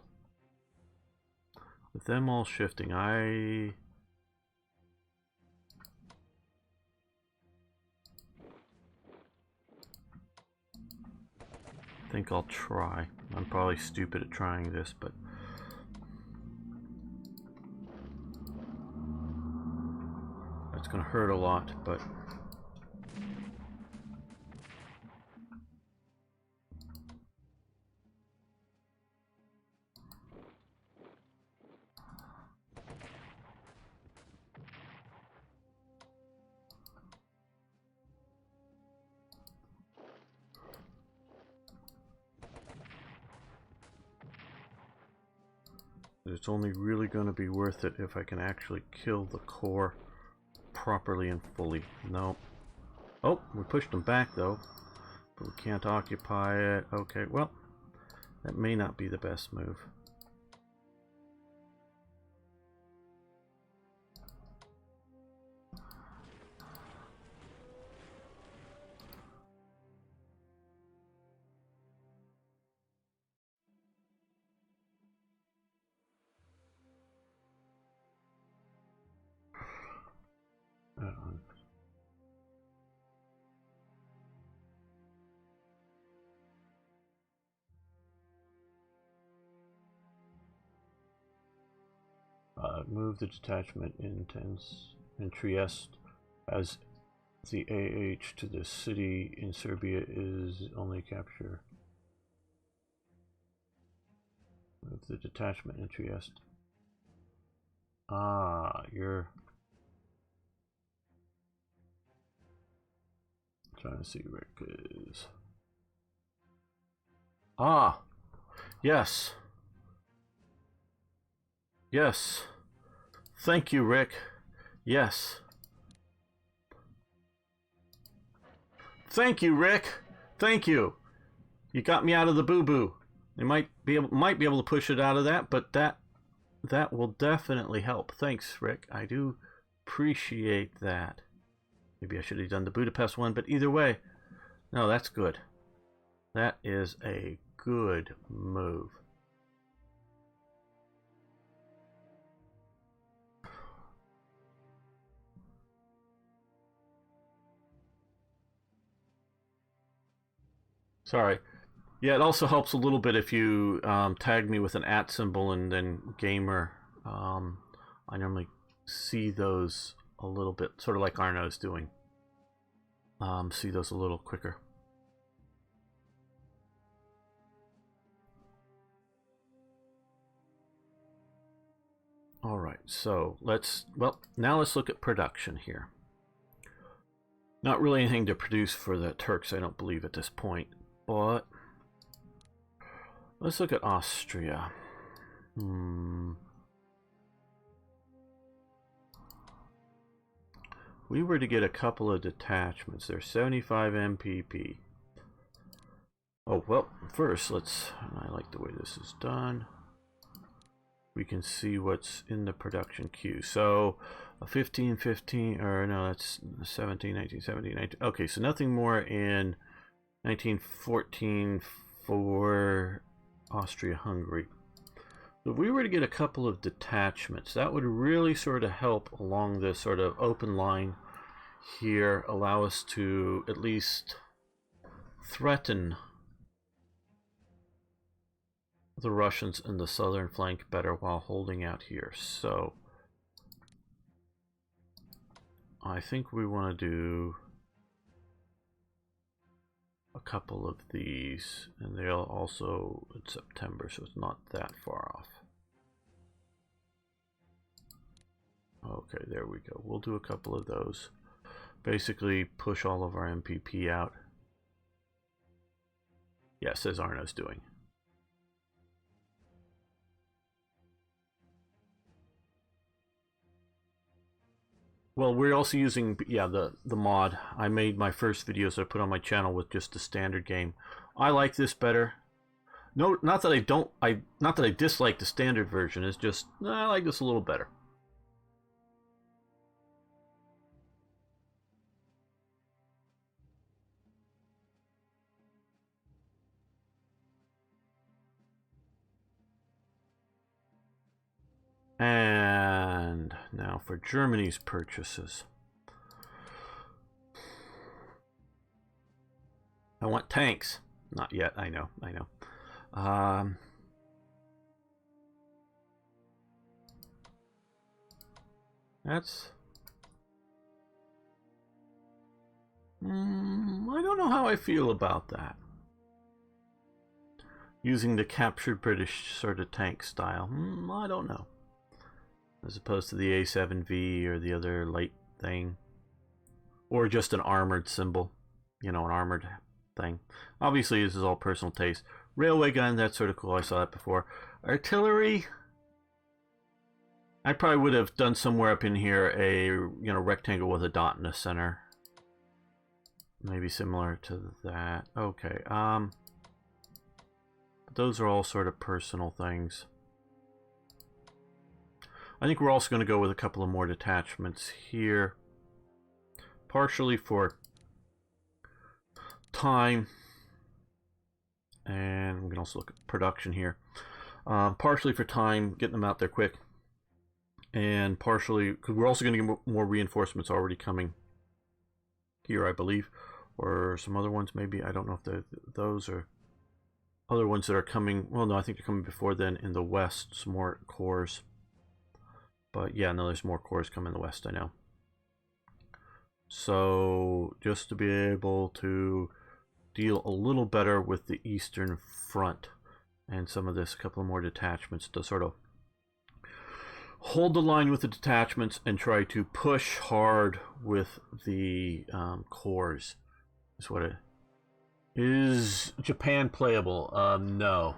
With them all shifting, I think I'll try. I'm probably stupid at trying this, but that's going to hurt a lot, but it's only really going to be worth it if I can actually kill the core properly and fully. No. Oh, we pushed them back though. But we can't occupy it. Okay, well, that may not be the best move. Move the detachment in Trieste as the AH to the city in Serbia is only capture. Move the detachment in Trieste. Ah, you're trying to see Rick is. Ah, yes. Yes. Thank you, Rick. Yes. Thank you, Rick. Thank you. You got me out of the boo-boo. They might be able to push it out of that, but that will definitely help. Thanks, Rick. I do appreciate that. Maybe I should have done the Budapest one, but either way, no, that's good. That is a good move. Sorry, Yeah, it also helps a little bit if you tag me with an @ symbol and then gamer. I normally see those a little bit, sort of like Arno's doing. See those a little quicker. All right, so now let's look at production here. Not really anything to produce for the Turks, I don't believe, at this point, but let's look at Austria. We were to get a couple of detachments. They're 75 MPP. Oh, well, first, I like the way this is done. We can see what's in the production queue. So, a 15, 15, or no, that's 17, 19, 17, 19. Okay, so nothing more in 1914 for Austria-Hungary. If we were to get a couple of detachments, that would really sort of help along this sort of open line here, allow us to at least threaten the Russians in the southern flank better while holding out here. So I think we want to do a couple of these, and they'll also in September, so it's not that far off. Okay, there we go. We'll do a couple of those. Basically push all of our MPP out. Yes, as Arno's doing. Well, we're also using, yeah, the mod. I made my first videos I put on my channel with just the standard game. I like this better. No, not that I dislike the standard version. It's just I like this a little better. And now for Germany's purchases. I want tanks. Not yet, I know. That's... I don't know how I feel about that. Using the captured British sort of tank style. I don't know. As opposed to the A7V or the other light thing. Or just an armored symbol. You know, an armored thing. Obviously, this is all personal taste. Railway gun, that's sort of cool. I saw that before. Artillery. I probably would have done somewhere up in here a rectangle with a dot in the center. Maybe similar to that. Okay. Those are all sort of personal things. I think we're also going to go with a couple of more detachments here. Partially for time. And we can also look at production here. Partially for time, getting them out there quick. And partially, because we're also going to get more reinforcements already coming here, I believe. Or some other ones maybe. I don't know if those are other ones that are coming. Well, no, I think they're coming before then in the west. Some more cores. But yeah, no, there's more cores coming in the west, I know. So just to be able to deal a little better with the eastern front and some of this, a couple of more detachments to sort of hold the line with the detachments and try to push hard with the cores. Is what it is. Japan playable? No.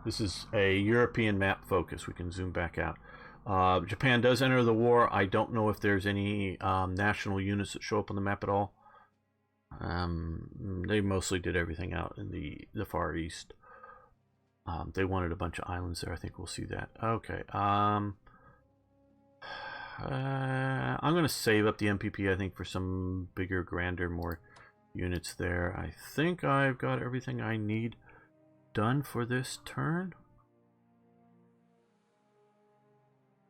This is a European map focus. We can zoom back out. Japan does enter the war. I don't know if there's any national units that show up on the map at all. They mostly did everything out in the Far East. They wanted a bunch of islands there. I think we'll see that. Okay. I'm going to save up the MPP, I think, for some bigger, grander, more units there. I think I've got everything I need done for this turn.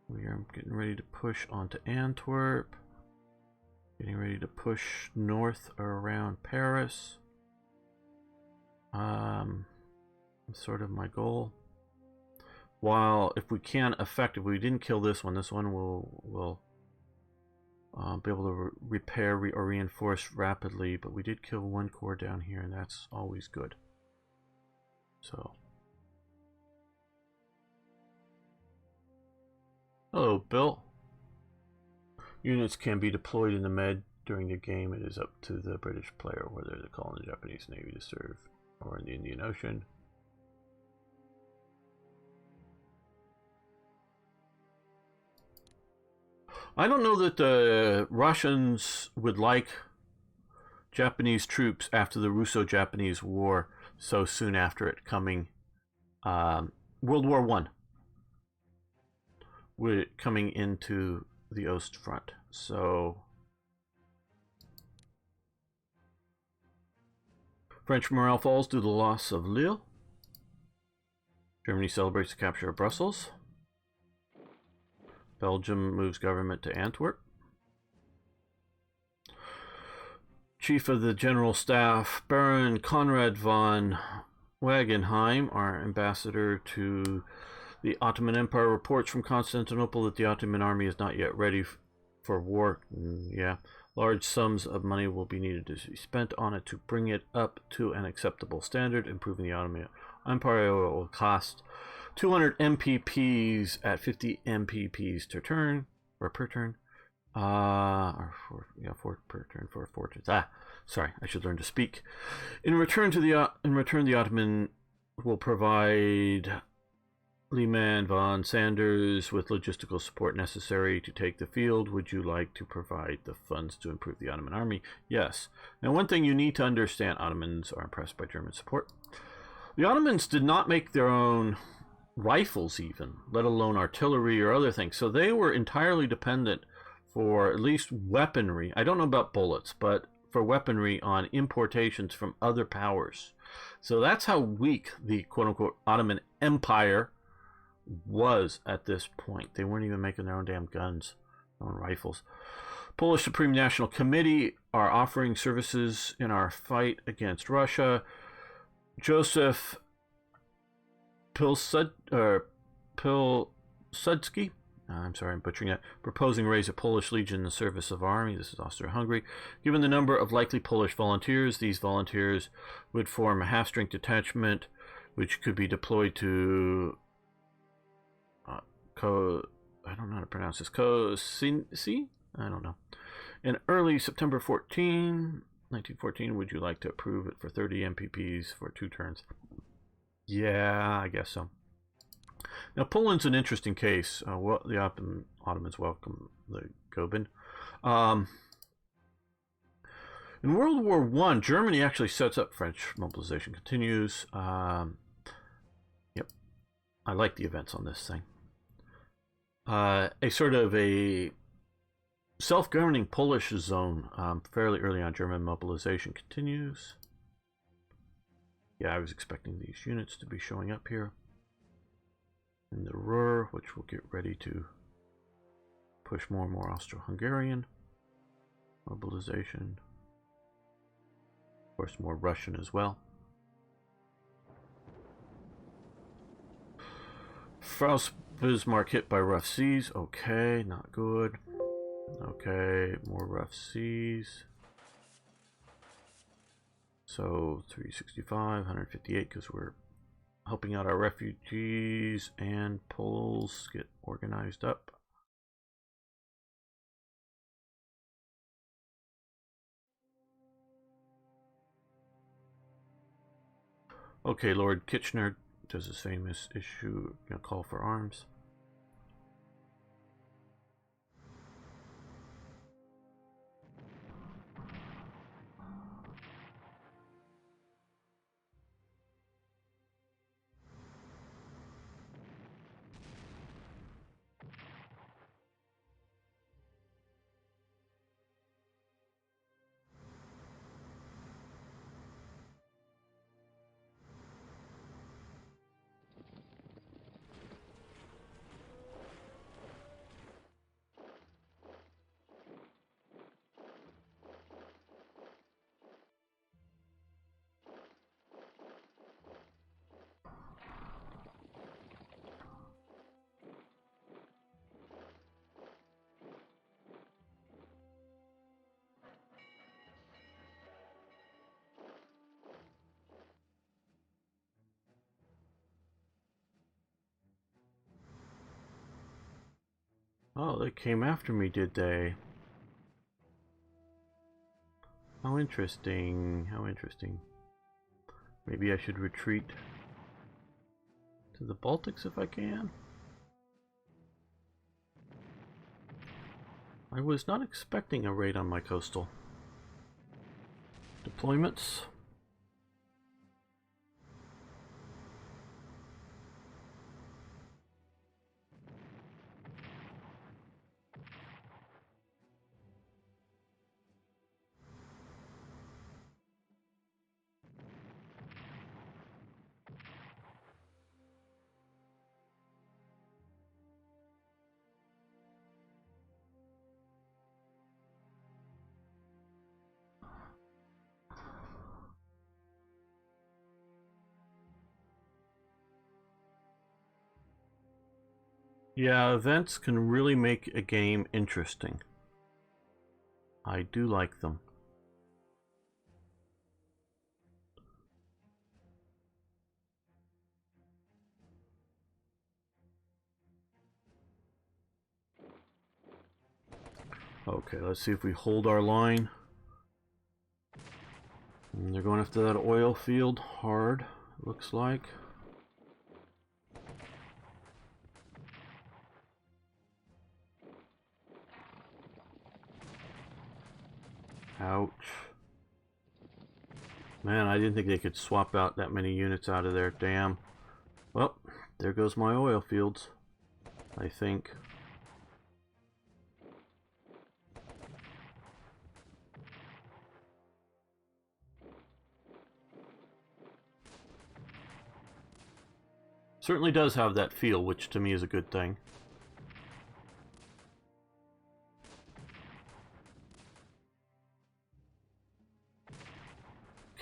We are getting ready to push onto Antwerp. Getting ready to push north around Paris. sort of my goal. While if we can if we didn't kill this one will be able to repair or reinforce rapidly, but we did kill one core down here, and that's always good. So, hello, Bill. Units can be deployed in the Med during the game. It is up to the British player whether to call on the Japanese Navy to serve or in the Indian Ocean. I don't know that the Russians would like Japanese troops after the Russo-Japanese War so soon after it coming. World War I. Coming into the Ostfront. So French morale falls due to the loss of Lille. Germany celebrates the capture of Brussels. Belgium moves government to Antwerp. Chief of the General Staff, Baron Conrad von Wagenheim, our ambassador to the Ottoman Empire, reports from Constantinople that the Ottoman army is not yet ready for war. Yeah, large sums of money will be needed to be spent on it to bring it up to an acceptable standard. Improving the Ottoman Empire will cost 200 MPPs at 50 MPPs per turn. Or per turn. Four per turn for 4 turns. Sorry, I should learn to speak. In return, the Ottoman will provide Lehman von Sanders with logistical support necessary to take the field. Would you like to provide the funds to improve the Ottoman army? Yes. Now, one thing you need to understand: Ottomans are impressed by German support. The Ottomans did not make their own rifles, even, let alone artillery or other things. So they were entirely dependent for at least weaponry. I don't know about bullets, but for weaponry on importations from other powers. So that's how weak the quote-unquote Ottoman Empire was at this point. They weren't even making their own damn guns, their own rifles. Polish Supreme National Committee are offering services in our fight against Russia. Joseph Pilsudski, I'm sorry, I'm butchering that, proposing raise a Polish legion in the service of army. This is Austria-Hungary. Given the number of likely Polish volunteers, these volunteers would form a half-strength detachment, which could be deployed to I don't know how to pronounce this. I don't know. In early September 1914, would you like to approve it for 30 MPPs for 2 turns? Yeah, I guess so. Now, Poland's an interesting case. Well, the Ottomans welcome the Goeben. In World War I, Germany actually sets up French mobilization. Continues. Yep. I like the events on this thing. A sort of a self-governing Polish zone fairly early on. German mobilization continues. Yeah, I was expecting these units to be showing up here. In the Ruhr, which will get ready to push more and more Austro-Hungarian mobilization. Of course, more Russian as well. Faust Bismarck hit by rough seas. Okay, not good. Okay, more rough seas. So 365, 158, because we're helping out our refugees and Poles get organized up. Okay, Lord Kitchener does his famous issue, call for arms. Oh, they came after me, did they? How interesting. How interesting. Maybe I should retreat to the Baltics if I can. I was not expecting a raid on my coastal deployments. Yeah, events can really make a game interesting. I do like them. Okay, let's see if we hold our line. And they're going after that oil field hard, it looks like. Ouch. Man, I didn't think they could swap out that many units out of there. Damn. Well, there goes my oil fields, I think. Certainly does have that feel, which to me is a good thing.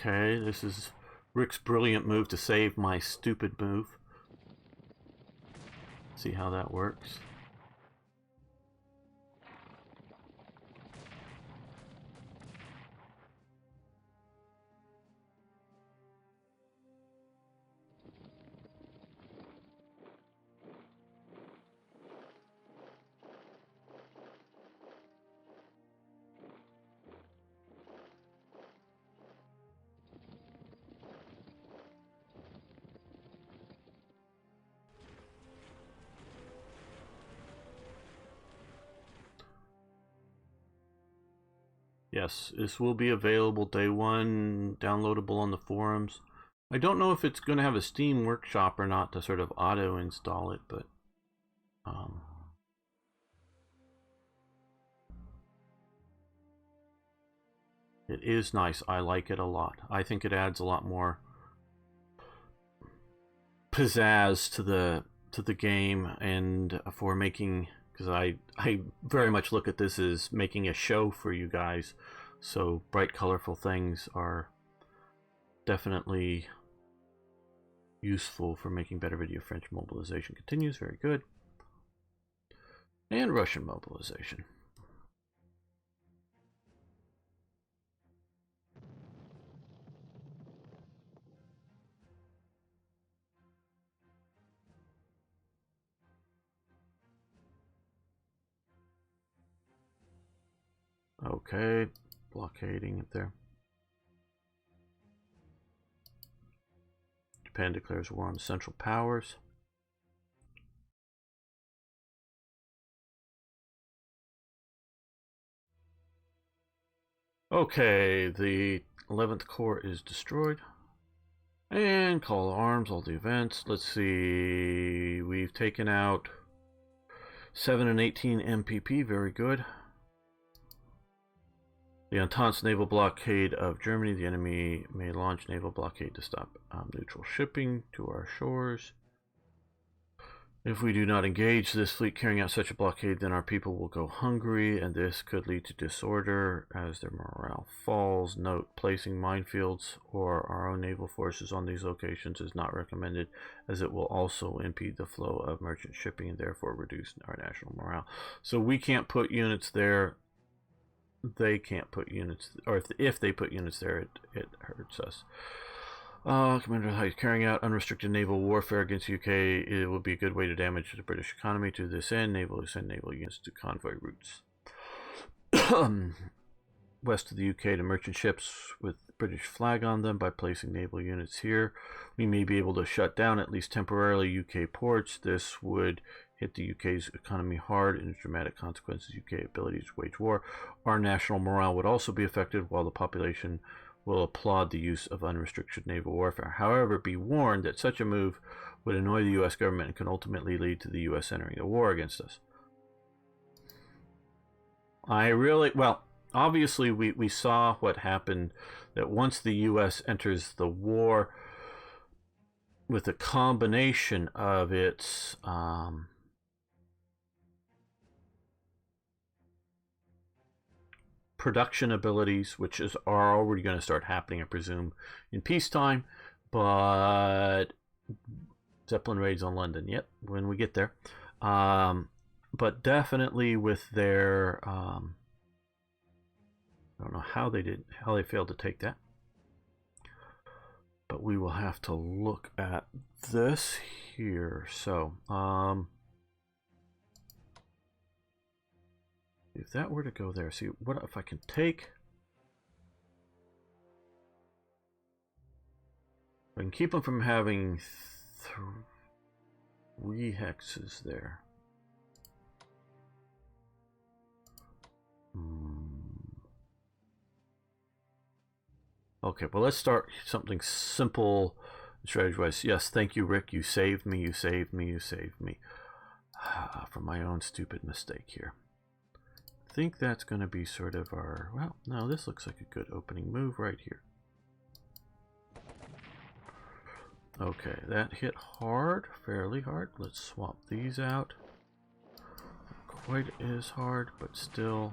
Okay, this is Rick's brilliant move to save my stupid move. See how that works. Yes, this will be available day one, downloadable on the forums. I don't know if it's going to have a Steam workshop or not to sort of auto install it, but it is nice. I like it a lot. I think it adds a lot more pizzazz to the game, and for making, because I very much look at this as making a show for you guys. So bright, colorful things are definitely useful for making better video. French mobilization continues. Very good. And Russian mobilization. Okay, blockading it there. Japan declares war on the Central Powers. Okay, the 11th Corps is destroyed. And call arms, all the events. Let's see, we've taken out 7 and 18 MPP, very good. The Entente's naval blockade of Germany. The enemy may launch naval blockade to stop neutral shipping to our shores. If we do not engage this fleet carrying out such a blockade, then our people will go hungry, and this could lead to disorder as their morale falls. Note, placing minefields or our own naval forces on these locations is not recommended, as it will also impede the flow of merchant shipping and therefore reduce our national morale. So we can't put units there. They can't put units, or if they put units there, it hurts us. Commander High, carrying out unrestricted naval warfare against the UK, it would be a good way to damage the British economy. To this end, naval will send naval units to convoy routes west of the UK to merchant ships with British flag on them. By placing naval units here, we may be able to shut down, at least temporarily, UK ports. This would hit the UK's economy hard and dramatic consequences. UK ability to wage war. Our national morale would also be affected, while the population will applaud the use of unrestricted naval warfare. However, be warned that such a move would annoy the US government and can ultimately lead to the US entering a war against us. Obviously we saw what happened, that once the US enters the war with a combination of its production abilities, which are already going to start happening, I presume, in peacetime, but Zeppelin raids on London, yep, when we get there. But definitely with their I don't know how they failed to take that. But we will have to look at this here. So, if that were to go there, see what if I can take. I can keep them from having 3 hexes there. Okay, well, let's start something simple strategy-wise. Yes, thank you, Rick. You saved me, you saved me, you saved me. From my own stupid mistake here. I think that's going to be sort of our... Well, no, this looks like a good opening move right here. Okay, that hit hard, fairly hard. Let's swap these out. Not quite as hard, but still...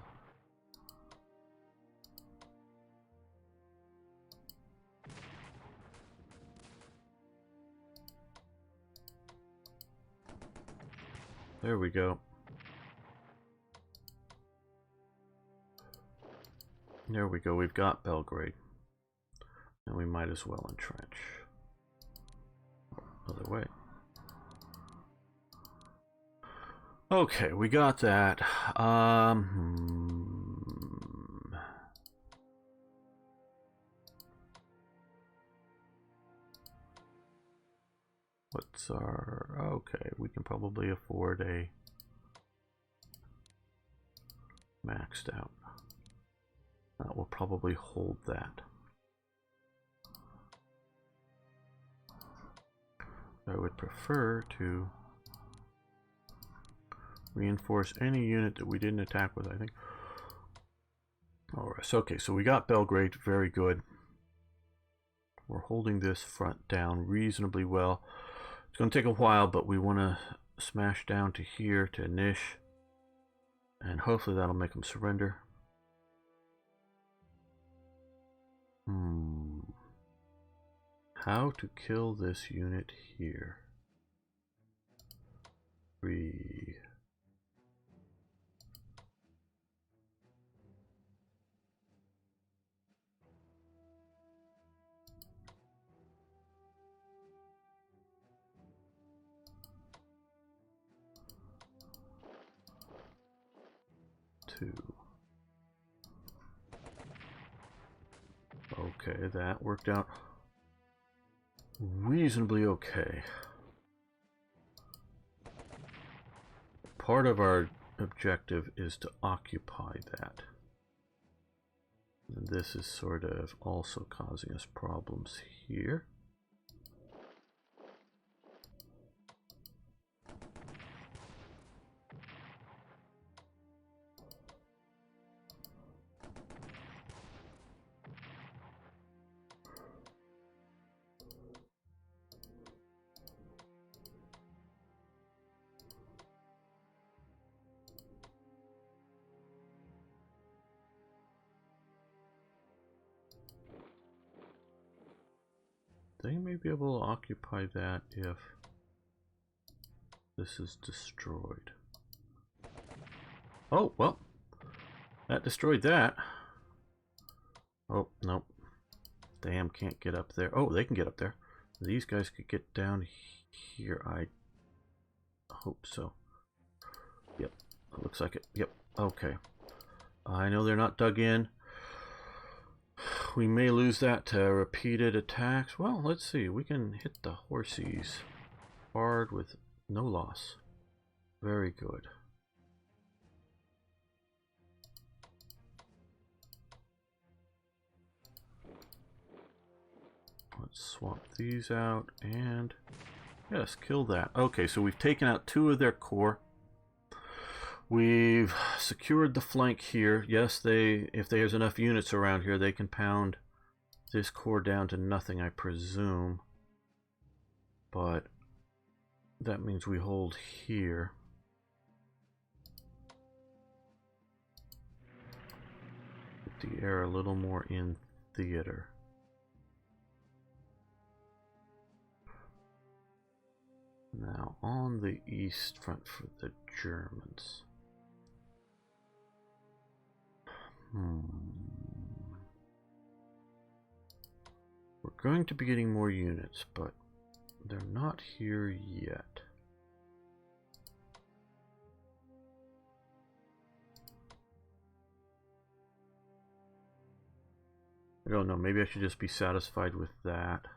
There we go. There we go. We've got Belgrade. And we might as well entrench. Other way. Okay, we got that. What's our... Okay, we can probably afford a maxed out. That will probably hold that. I would prefer to reinforce any unit that we didn't attack with, I think. Alright, so, okay, so we got Belgrade, very good. We're holding this front down reasonably well. It's going to take a while, but we want to smash down to here, to Nish. And hopefully that'll make them surrender. How to kill this unit here? 3. Okay, that worked out reasonably okay. Part of our objective is to occupy that. And this is sort of also causing us problems here. They may be able to occupy that if this is destroyed. Oh, well, that destroyed that. Oh, nope. damn can't get up there. Oh, they can get up there. These guys could get down here. I hope so. Yep, it looks like it. Yep, okay. I know they're not dug in. We may lose that to repeated attacks. Well, let's see. We can hit the horsies hard with no loss. Very good. Let's swap these out and yes, kill that. Okay, so we've taken out 2 of their core. We've secured the flank here. Yes, if there's enough units around here, they can pound this core down to nothing, I presume. But that means we hold here. Get the air a little more in theater. Now on the east front for the Germans. We're going to be getting more units, but they're not here yet. I don't know, maybe I should just be satisfied with that.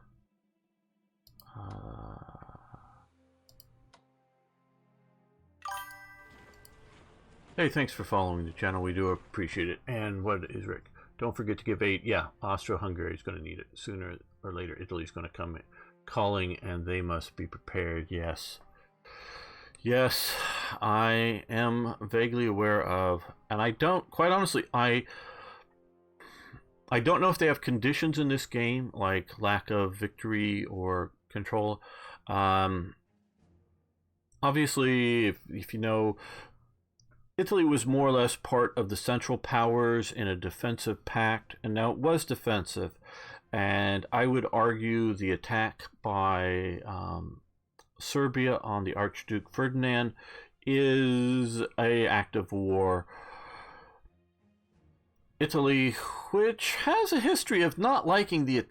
Hey, thanks for following the channel. We do appreciate it. And what is Rick? Don't forget to give aid. Yeah, Austro-Hungary is going to need it. Sooner or later, Italy's going to come calling, and they must be prepared. Yes. Yes, I am vaguely aware of, and I don't, quite honestly, I don't know if they have conditions in this game, like lack of victory or control. Obviously, if you know, Italy was more or less part of the Central Powers in a defensive pact, and now it was defensive. And I would argue the attack by Serbia on the Archduke Ferdinand is an act of war. Italy, which has a history of not liking the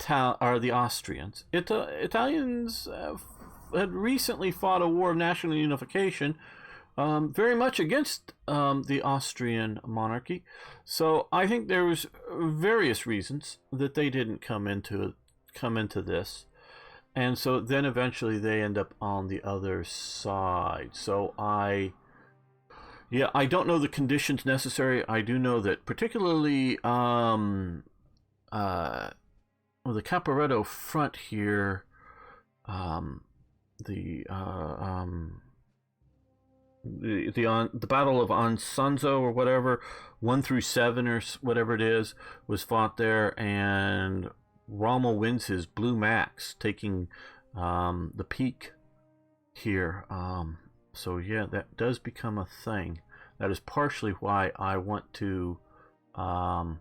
Austrians. Italians had recently fought a war of national unification, very much against the Austrian monarchy. So I think there was various reasons that they didn't come into this, and so then eventually they end up on the other side. So I don't know the conditions necessary. I do know that particularly the Caporetto front here, the Battle of Anzano or whatever, 1 through 7 or whatever it is, was fought there, and Rommel wins his Blue Max, taking the peak here. So yeah, that does become a thing. That is partially why I want to 11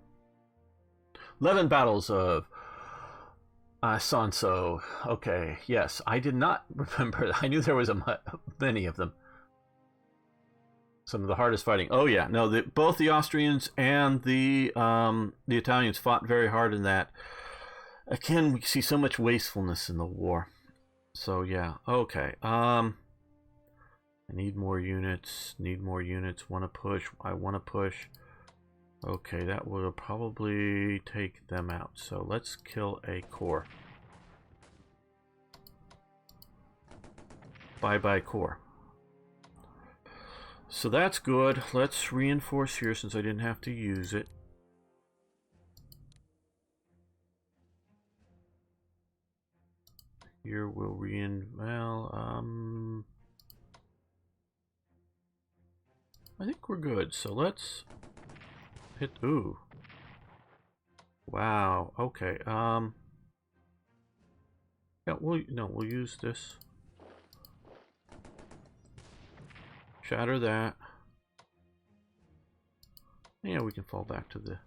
battles of Anzano. Okay, yes, I did not remember. I knew there was many of them. Some of the hardest fighting. Oh yeah, no, both the Austrians and the Italians fought very hard in that. Again, we see so much wastefulness in the war. So yeah, okay. I need more units. Want to push. I want to push. Okay, that will probably take them out. So let's kill a core. Bye-bye core. So that's good. Let's reinforce here since I didn't have to use it. Here we'll I think we're good. So let's hit. Ooh. Wow. Okay. Yeah. We'll use this. Shatter that. Yeah, we can fall back to the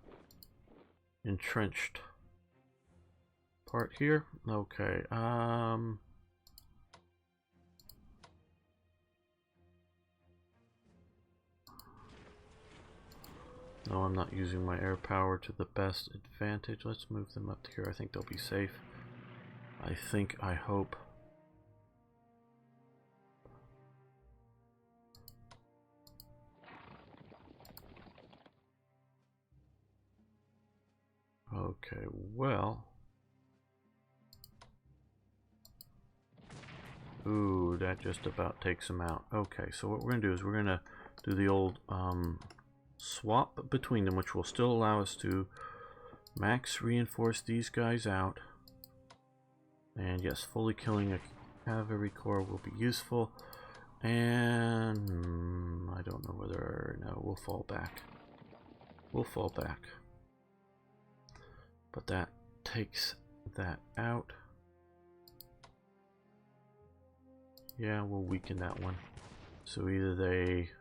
entrenched part here. Okay. No, I'm not using my air power to the best advantage. Let's move them up to here. I think they'll be safe. I hope. Okay, well. Ooh, that just about takes them out. Okay, so what we're going to do is we're going to do the old swap between them, which will still allow us to max reinforce these guys out. And yes, fully killing a cavalry corps will be useful. And I don't know whether... No, we'll fall back. We'll fall back. But that takes that out. Yeah, we'll weaken that one. So either they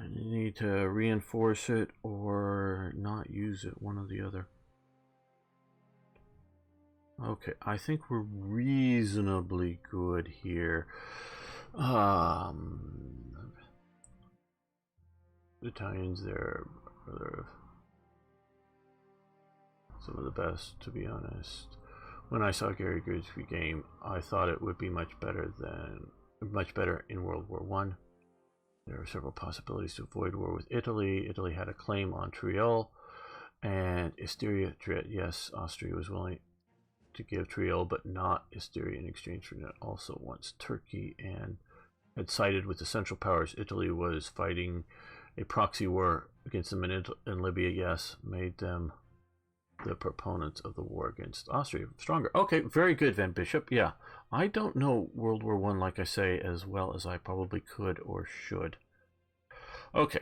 need to reinforce it or not use it, one or the other. Okay, I think we're reasonably good here. Battalions there are some of the best, to be honest. When I saw Gary Grigsby game, I thought it would be much better in World War I. There are several possibilities to avoid war with Italy. Italy had a claim on Triol and Istria. Yes, Austria was willing to give Triol, but not Istria in exchange for it. Also wants Turkey and had sided with the Central Powers. Italy was fighting a proxy war against them in Libya. Yes, made them the proponents of the war against Austria stronger. Okay, very good, Van Bishop. Yeah, I don't know World War I, like I say, as well as I probably could or should. Okay,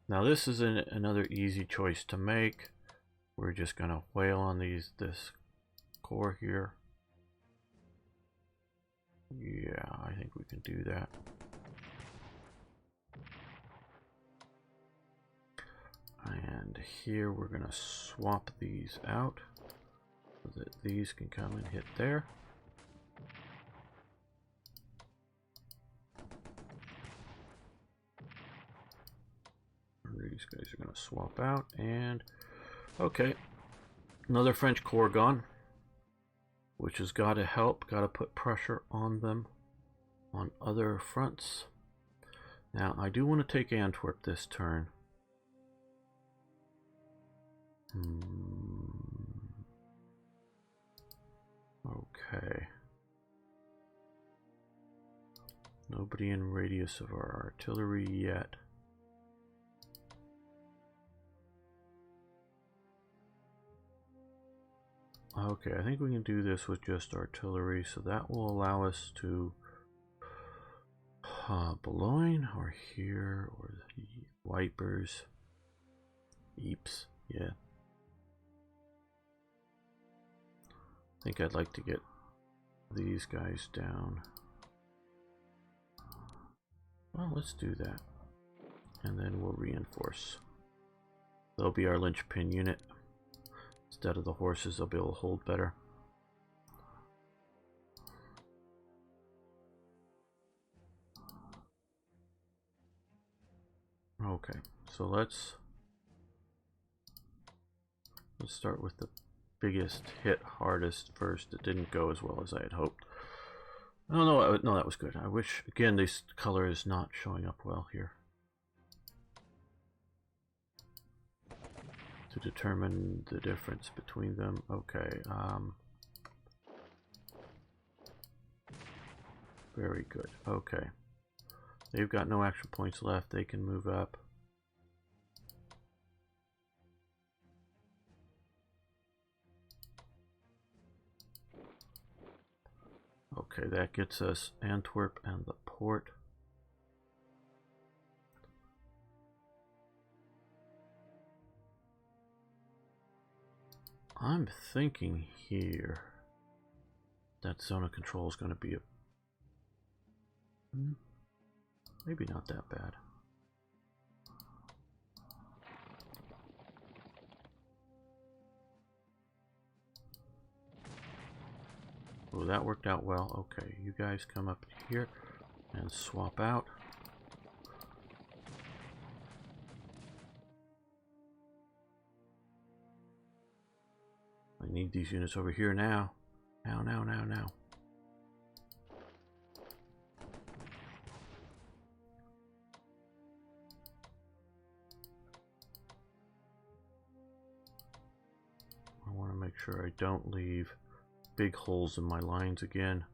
now this is another easy choice to make. We're just going to whale on this core here. Yeah, I think we can do that. And here we're going to swap these out so that these can come and hit there. These guys are going to swap out, and okay, another French corps gone, which has got to help, got to put pressure on them on other fronts. Now I do want to take Antwerp this turn. Okay. Nobody in radius of our artillery yet. Okay, I think we can do this with just artillery, so that will allow us to Boulogne or here, or the Wipers. Eeps, yeah. I think I'd like to get these guys down. Well, let's do that. And then we'll reinforce. They'll be our linchpin unit. Instead of the horses, they'll be able to hold better. Okay, so let's start with the biggest hit, hardest first. It didn't go as well as I had hoped. Oh no, that was good. I wish, again, this color is not showing up well here. To determine the difference between them. Okay, very good. Okay, they've got no action points left. They can move up. Okay, that gets us Antwerp and the port. I'm thinking here that zone of control is going to be maybe not that bad. Oh, that worked out well. Okay, you guys come up here and swap out. need these units over here now. Now. I want to make sure I don't leave big holes in my lines again.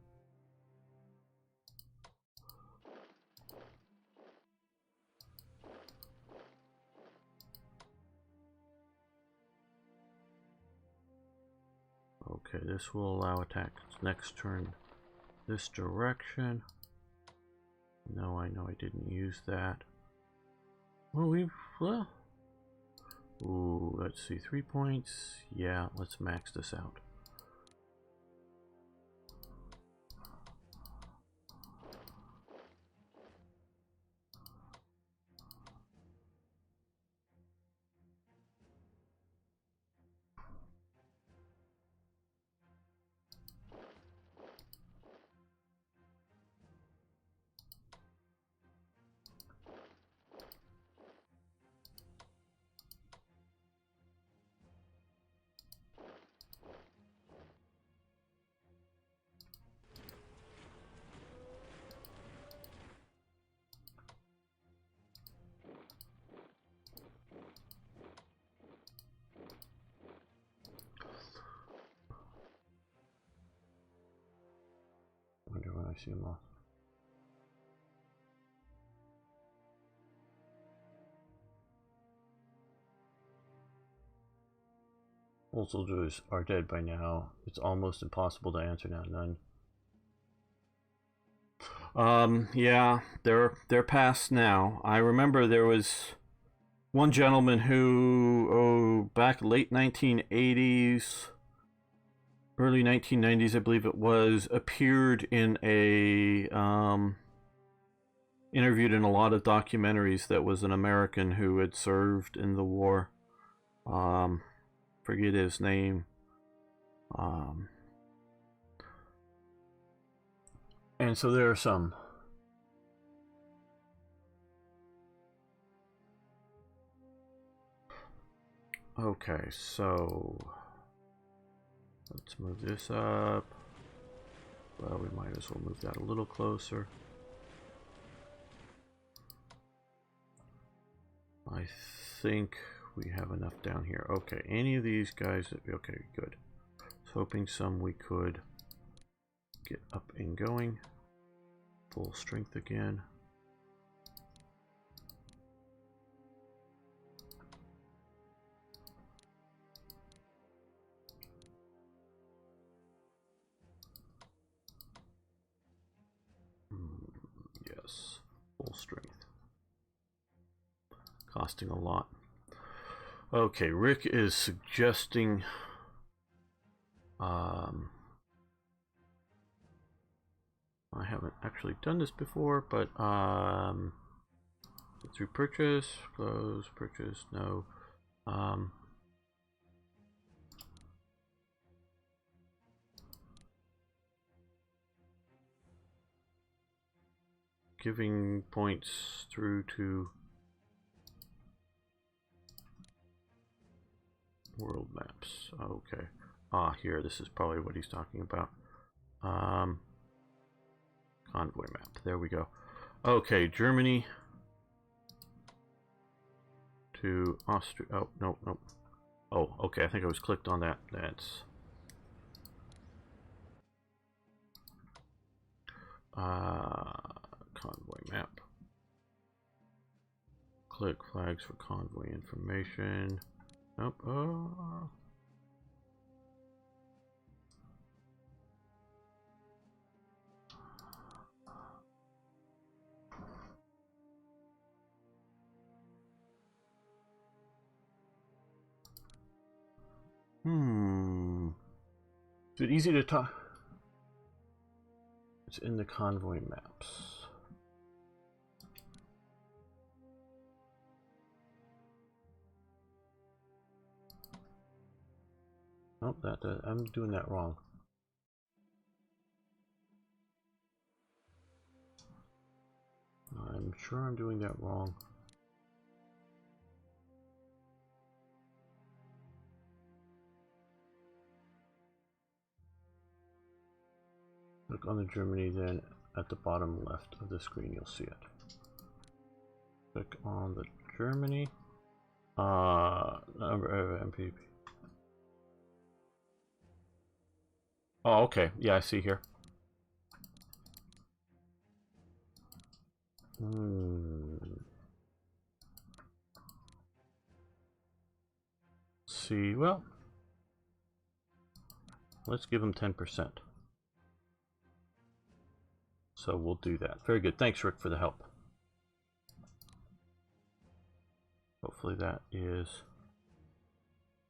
Okay, this will allow attacks next turn this direction. No, I know I didn't use that. Well, ooh, let's see, 3 points. Yeah, let's max this out. Wonder when I see them all. All soldiers are dead by now. It's almost impossible to answer now. None. Yeah, they're past now. I remember there was one gentleman who, back late 1980s, early 1990s, I believe it was, appeared in a interviewed in a lot of documentaries. That was an American who had served in the war. Forget his name. And so there are some. Okay, so let's move this up. Well, we might as well move that a little closer. I think we have enough down here. Okay, any of these guys, okay, good. I was hoping some we could get up and going. Full strength again. Yes, full strength. Costing a lot. Okay, Rick is suggesting I haven't actually done this before, but through purchase, close, purchase, no. Giving points through to world maps. Okay. Here, this is probably what he's talking about. Convoy map. There we go. Okay, Germany to Austria. Oh, no. Oh, okay, I think I was clicked on that. That's convoy map. Click flags for convoy information. Nope. Is it easy to talk? It's in the convoy maps. Nope, I'm doing that wrong. I'm sure I'm doing that wrong. Click on the Germany, then at the bottom left of the screen you'll see it. Click on the Germany. Number of MPP. Oh, okay. Yeah, I see here. See, well, let's give them 10%. So we'll do that. Very good. Thanks, Rick, for the help. Hopefully that is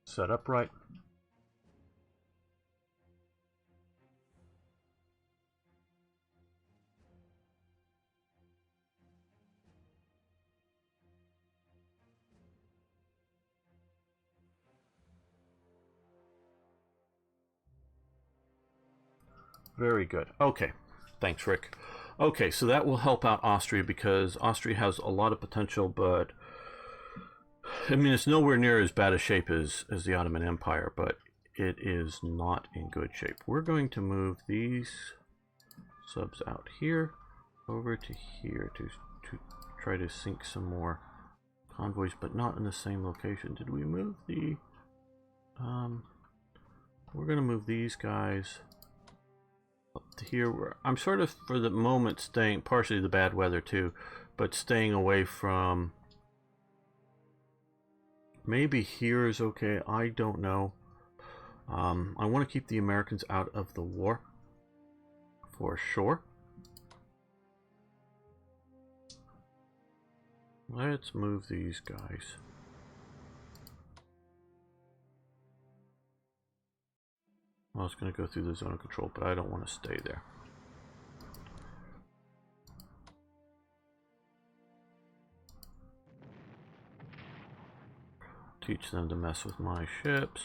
set up right. Very good. Okay. Thanks, Rick. Okay, so that will help out Austria because Austria has a lot of potential, but I mean, it's nowhere near as bad a shape as the Ottoman Empire, but it is not in good shape. We're going to move these subs out here over to here to try to sink some more convoys, but not in the same location. Did we move the... we're going to move these guys up to here. I'm sort of, for the moment, staying, partially the bad weather too, but staying away from... Maybe here is okay, I don't know. I want to keep the Americans out of the war, for sure. Let's move these guys. I was going to go through the zone of control, but I don't want to stay there. Teach them to mess with my ships.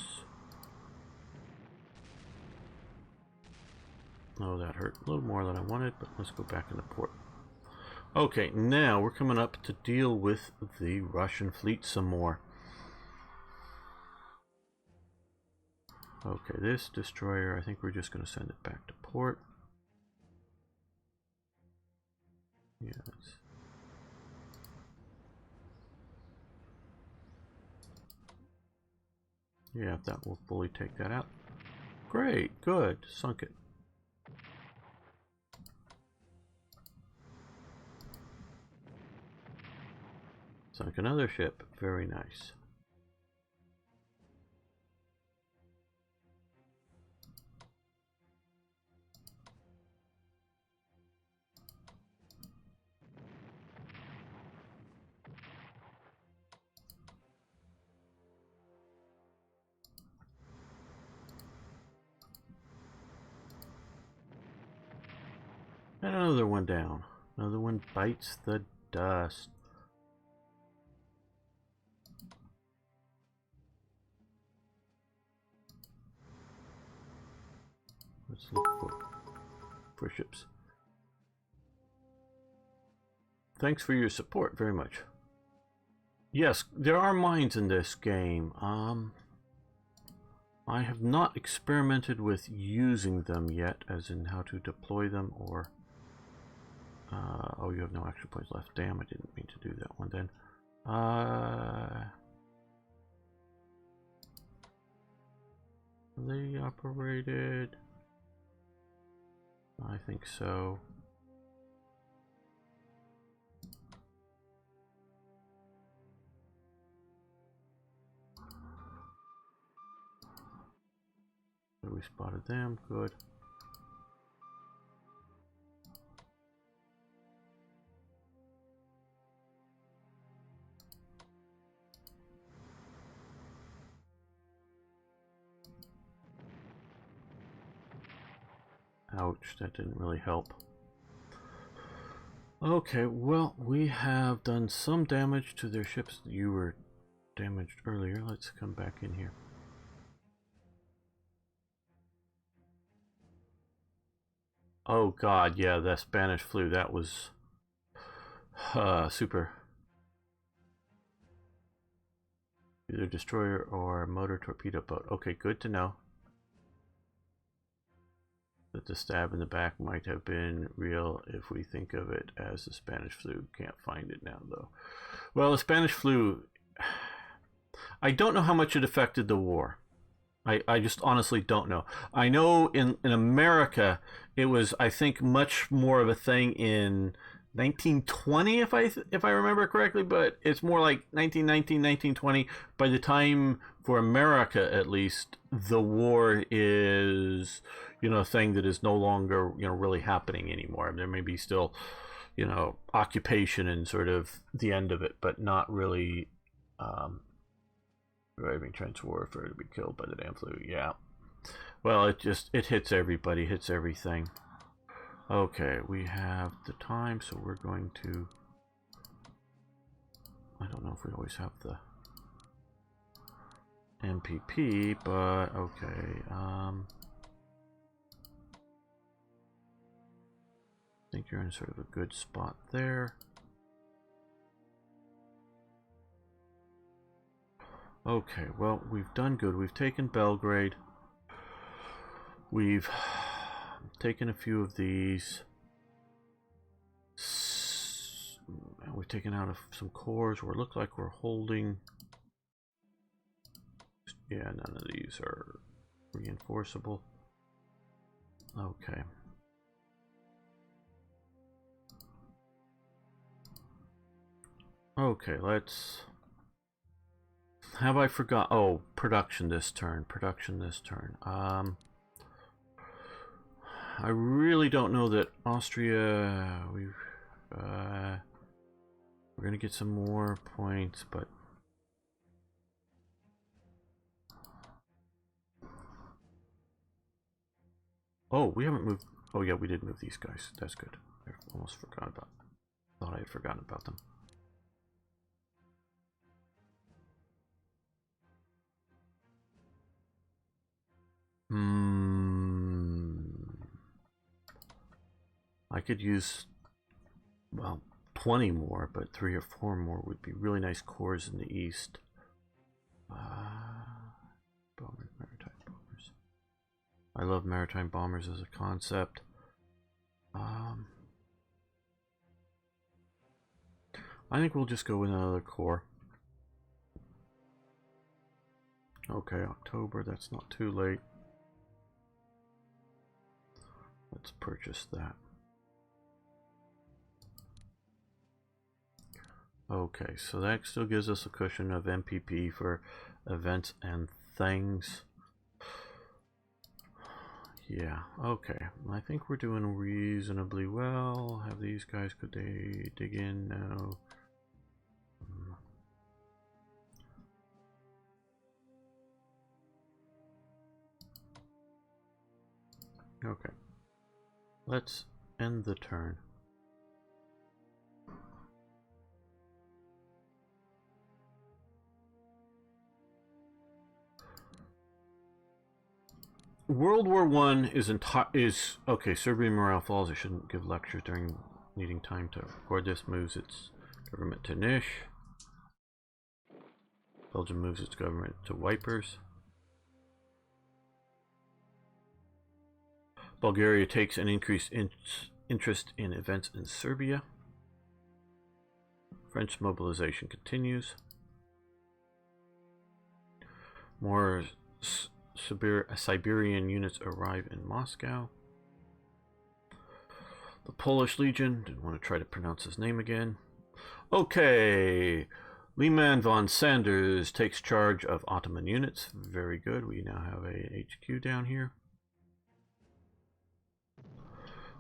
Oh, that hurt a little more than I wanted, but let's go back into port. Okay, now we're coming up to deal with the Russian fleet some more. Okay, this destroyer, I think we're just going to send it back to port. Yes. Yeah, that will fully take that out. Great, good, sunk it. Sunk another ship, very nice. And another one down. Another one bites the dust. Let's look for ships. Thanks for your support very much. Yes, there are mines in this game. I have not experimented with using them yet, as in how to deploy them or... oh, you have no action points left. Damn, I didn't mean to do that one then. They operated... I think so. So we spotted them, good. Ouch, that didn't really help. Okay, well, we have done some damage to their ships. You were damaged earlier. Let's come back in here. Oh god, yeah, the Spanish flu, that was super. Either destroyer or motor torpedo boat. Okay, good to know. that the stab in the back might have been real if we think of it as the Spanish flu. Can't find it now, though. Well, the Spanish flu, I don't know how much it affected the war. I just honestly don't know. I know in America, it was, I think, much more of a thing in 1920, if I remember correctly, but it's more like 1919, 1920. By the time, for America at least, the war is, a thing that is no longer, really happening anymore. There may be still, occupation and sort of the end of it, but not really driving trench warfare to be killed by the damn flu. Yeah. Well, it hits everybody, hits everything. Okay, we have the time, so we're going to... I don't know if we always have the MPP, but okay. I think you're in sort of a good spot there. Okay, well, we've done good. We've taken Belgrade. We've taken a few of these. We've taken out some cores where it looked like we're holding. Yeah, none of these are reinforceable. Okay. Okay, let's... Have I forgot? Oh, production this turn. Production this turn. I really don't know that Austria... we're gonna get some more points, but... Oh, we haven't moved... Oh yeah, we did move these guys. That's good. I almost forgot about... Thought I had forgotten about them. I could use, well, 20 more, but 3 or 4 more would be really nice cores in the east. Bombers, maritime bombers. I love maritime bombers as a concept. I think we'll just go with another core. Okay, October, that's not too late. Let's purchase that. Okay, so that still gives us a cushion of MPP for events and things. Yeah, okay. I think we're doing reasonably well. Have these guys, could they dig in? No. Okay. Let's end the turn. World War I is okay. Serbian morale falls. I shouldn't give lectures during needing time to record this. Moves its government to Nish. Belgium moves its government to Wipers. Bulgaria takes an increased interest in events in Serbia. French mobilization continues. More Siberian units arrive in Moscow. The Polish Legion, didn't want to try to pronounce his name again. Okay, Lehman von Sanders takes charge of Ottoman units. Very good, we now have a HQ down here.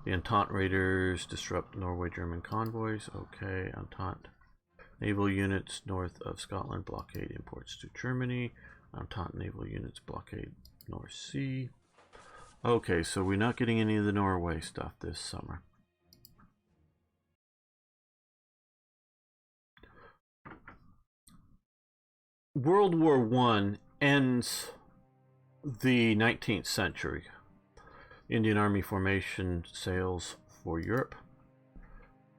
The Entente Raiders disrupt Norway German convoys. Okay, Entente naval units north of Scotland blockade imports to Germany. Entente naval units blockade North Sea. Okay, so we're not getting any of the Norway stuff this summer. World War I ends the 19th century. Indian Army formation sails for Europe.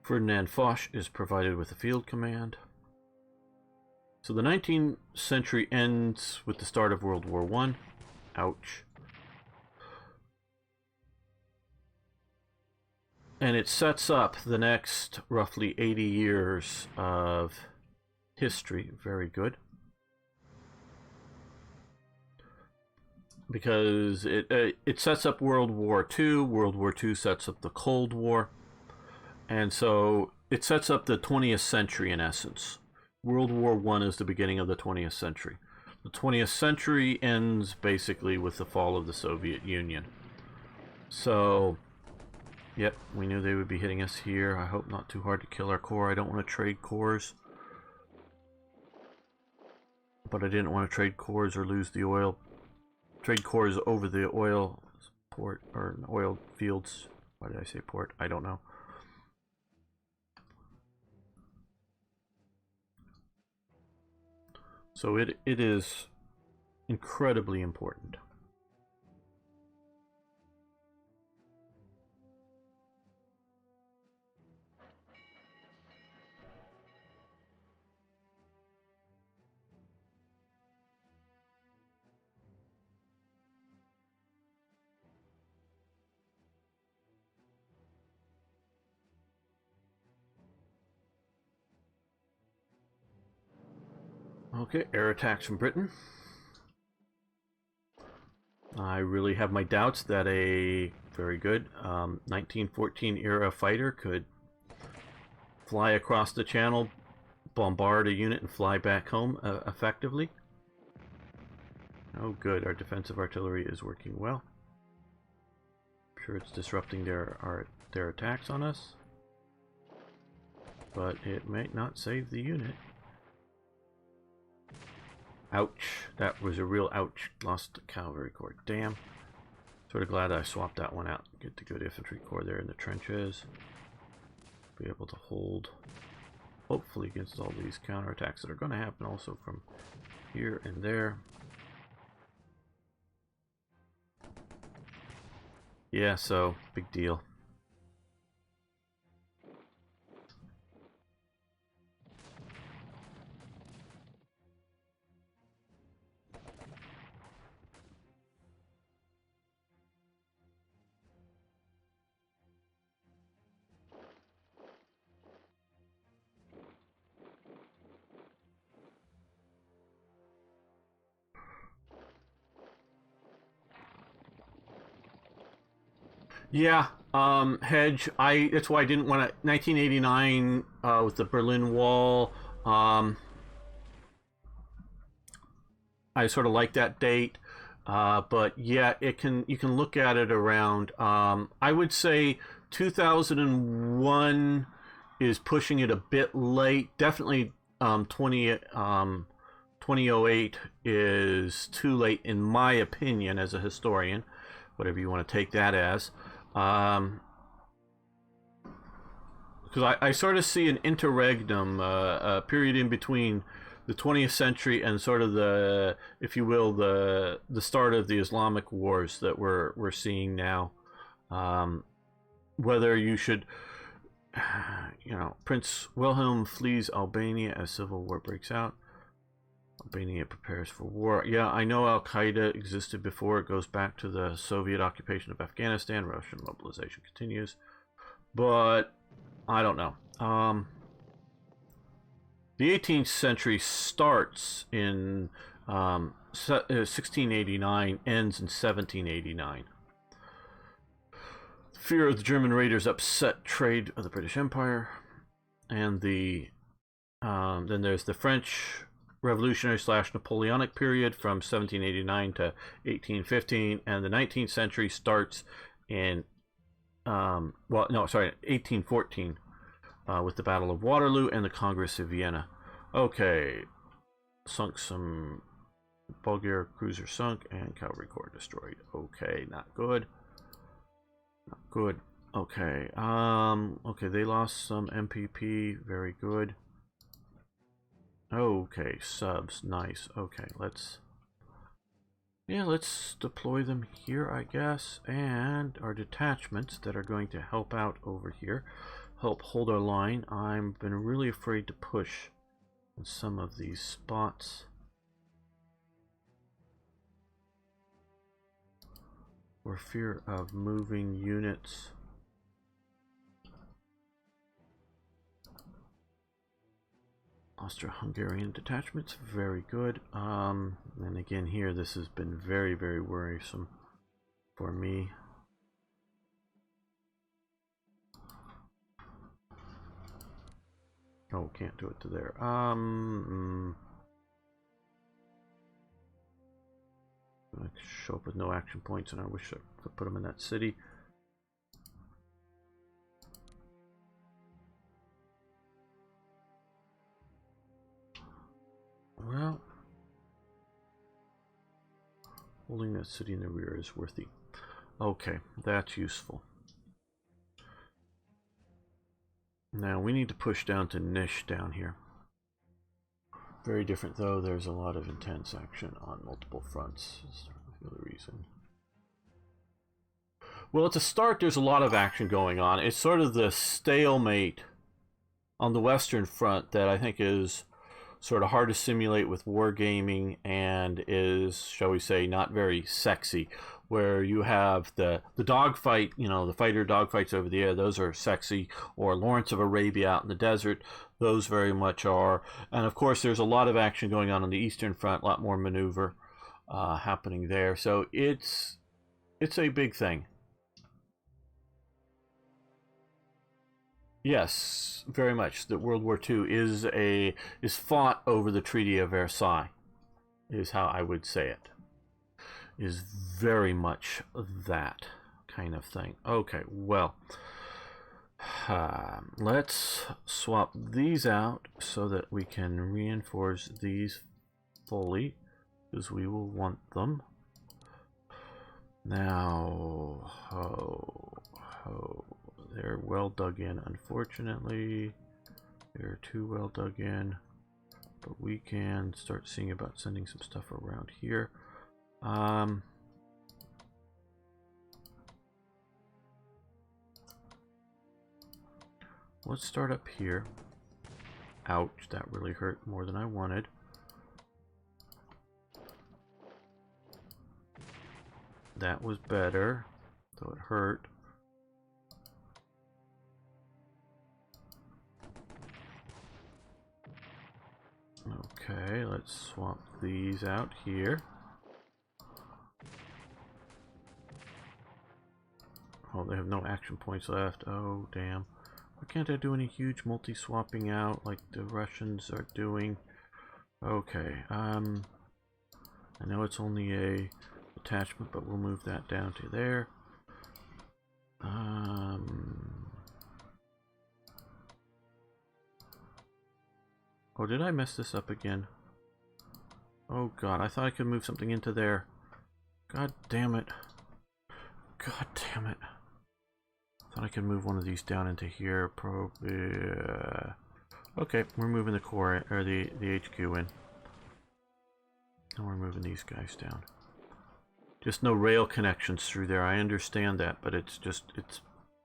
Ferdinand Foch is provided with a field command. So the 19th century ends with the start of World War I. Ouch. And it sets up the next roughly 80 years of history. Very good. Because it sets up World War II. World War II sets up the Cold War. And so it sets up the 20th century in essence. World War I is the beginning of the 20th century. The 20th century ends basically with the fall of the Soviet Union. So, yep, we knew they would be hitting us here. I hope not too hard to kill our core. I don't want to trade cores. But I didn't want to trade cores or lose the oil. Trade cores over the oil port, or oil fields. Why did I say port? I don't know. So it is incredibly important. Okay, air attacks from Britain. I really have my doubts that a very good 1914 era fighter could fly across the channel, bombard a unit, and fly back home effectively. Oh, good. Our defensive artillery is working well. I'm sure it's disrupting their attacks on us, but it may not save the unit. Ouch. That was a real ouch. Lost the cavalry corps. Damn. Sort of glad I swapped that one out. Get the good infantry corps there in the trenches. Be able to hold, hopefully, against all these counterattacks that are going to happen also from here and there. Yeah, so, big deal. Yeah, hedge. That's why I didn't want to. 1989 with the Berlin Wall. I sort of like that date, but yeah, you can look at it around. I would say 2001 is pushing it a bit late. Definitely 2008 is too late in my opinion as a historian, whatever you want to take that as. Because I sort of see an interregnum, a period in between the 20th century and sort of the, if you will, the start of the Islamic wars that we're seeing now. Whether you should, Prince Wilhelm flees Albania as civil war breaks out. Albania prepares for war. Yeah, I know Al Qaeda existed before. It goes back to the Soviet occupation of Afghanistan. Russian mobilization continues, but I don't know. The 18th century starts in 1689, ends in 1789. The fear of the German raiders upset trade of the British Empire, and then there's the French Revolutionary / Napoleonic period from 1789 to 1815, and the 19th century starts in 1814 with the Battle of Waterloo and the Congress of Vienna. Okay, sunk some Bulgar cruiser sunk and cavalry corps destroyed. Okay, not good. Not good. Okay, okay, they lost some MPP. Very good. Okay, subs, nice. Okay, let's deploy them here, I guess, and our detachments that are going to help out over here, help hold our line. I've been really afraid to push in some of these spots. For fear of moving units. Austro-Hungarian detachments, very good. And again here, this has been very, very worrisome for me. Oh, can't do it to there. I show up with no action points, and I wish I could put them in that city. Well, holding that city in the rear is worthy. Okay, that's useful. Now we need to push down to Nish down here. Very different though. There's a lot of intense action on multiple fronts. Is the other reason. Well, at the start, there's a lot of action going on. It's sort of the stalemate on the Western Front that I think is sort of hard to simulate with wargaming and is, shall we say, not very sexy. Where you have the dogfight, you know, the fighter dogfights over the air, those are sexy, or Lawrence of Arabia out in the desert, those very much are. And of course, there's a lot of action going on the Eastern Front, a lot more maneuver happening there. So it's a big thing. Yes, very much. That World War II is fought over the Treaty of Versailles, is how I would say it. Is very much that kind of thing. Okay, well, let's swap these out so that we can reinforce these fully, because we will want them. Now, they're well dug in. Unfortunately, they're too well dug in, but we can start seeing about sending some stuff around here. Let's start up here. Ouch, that really hurt more than I wanted. That was better, though it hurt. Okay, let's swap these out here. Oh, they have no action points left. Oh, damn. Why can't I do any huge multi-swapping out like the Russians are doing? Okay, I know it's only a attachment, but we'll move that down to there. Oh, did I mess this up again? Oh god, I thought I could move something into there. God damn it. God damn it. I thought I could move one of these down into here. Probably. Okay, we're moving the core, or the HQ in. And we're moving these guys down. Just no rail connections through there. I understand that, but it's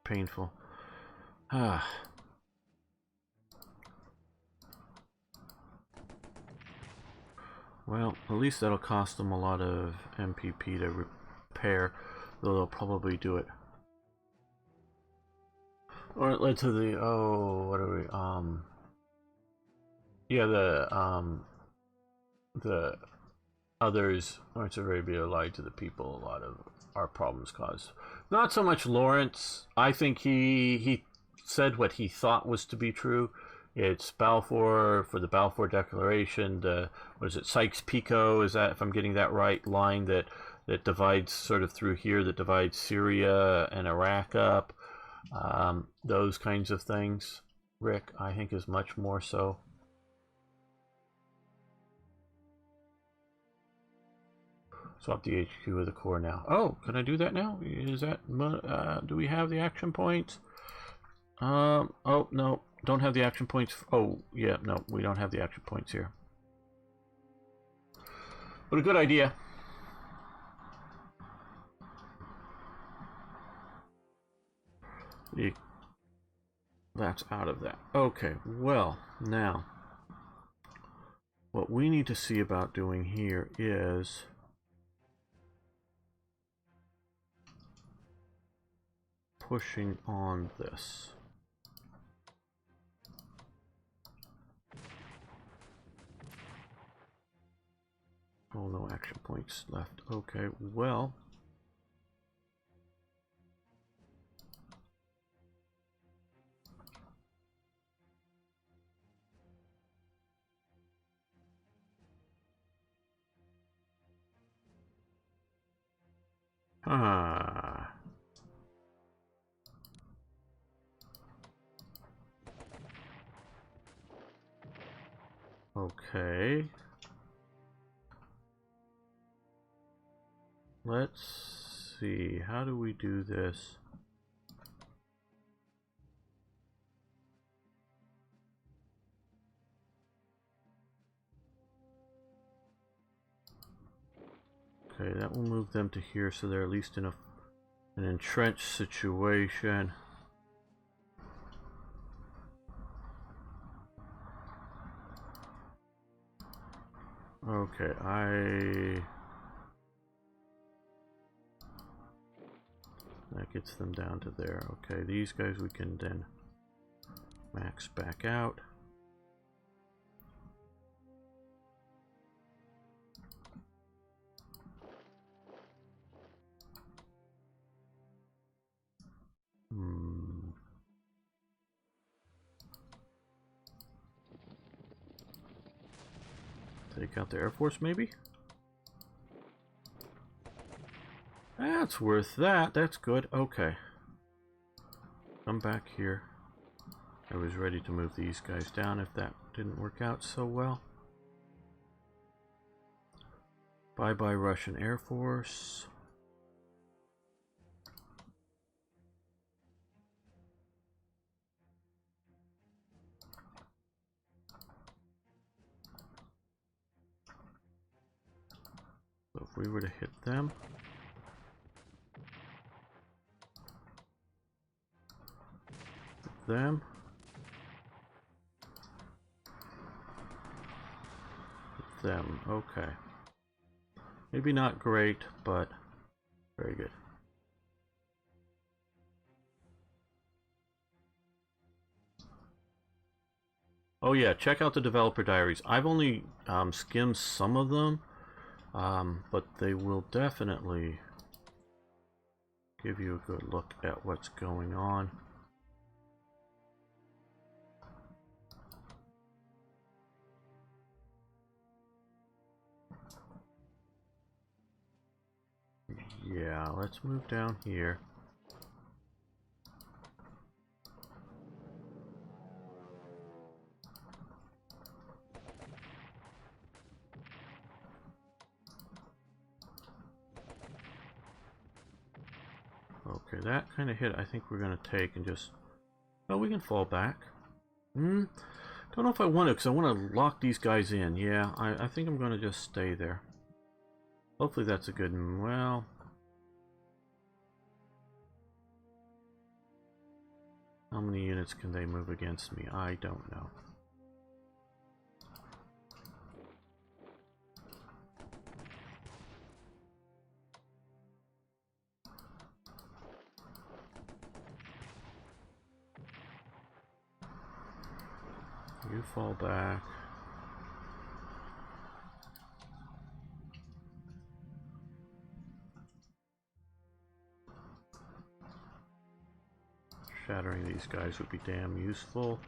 painful. Ah. Well, at least that'll cost them a lot of MPP to repair, though they'll probably do it. Or it led to the, oh, what are we, yeah, the others, Lawrence of Arabia lied to the people, a lot of our problems caused. Not so much Lawrence. I think he said what he thought was to be true. It's Balfour, for the Balfour Declaration, the, what is it, Sykes-Picot, is that, if I'm getting that right, line that divides sort of through here, that divides Syria and Iraq up. Those kinds of things, Rick, I think is much more so. Swap the HQ with the core now. Oh, can I do that now? Is that, do we have the action points? Oh, no, don't have the action points. Oh, yeah, no, we don't have the action points here. But a good idea. That's out of that. Okay, well, now, what we need to see about doing here is pushing on this. Oh, no action points left. Okay, well. Ah. Okay. Let's see. How do we do this? Okay, that will move them to here so they're at least in an entrenched situation. Okay, that gets them down to there. Okay, these guys we can then max back out. Take out the Air Force, maybe? That's worth that. That's good. Okay. Come back here. I was ready to move these guys down if that didn't work out so well. Bye-bye Russian Air Force. So if we were to hit them, them, okay. Maybe not great, but very good. Oh yeah, check out the developer diaries. I've only skimmed some of them, but they will definitely give you a good look at what's going on. Yeah, let's move down here. Okay, that kind of hit I think we're going to take and just... Oh, we can fall back. Don't know if I want to, because I want to lock these guys in. Yeah, I think I'm going to just stay there. Hopefully that's a good... Well... How many units can they move against me? I don't know. You fall back. Shattering these guys would be damn useful.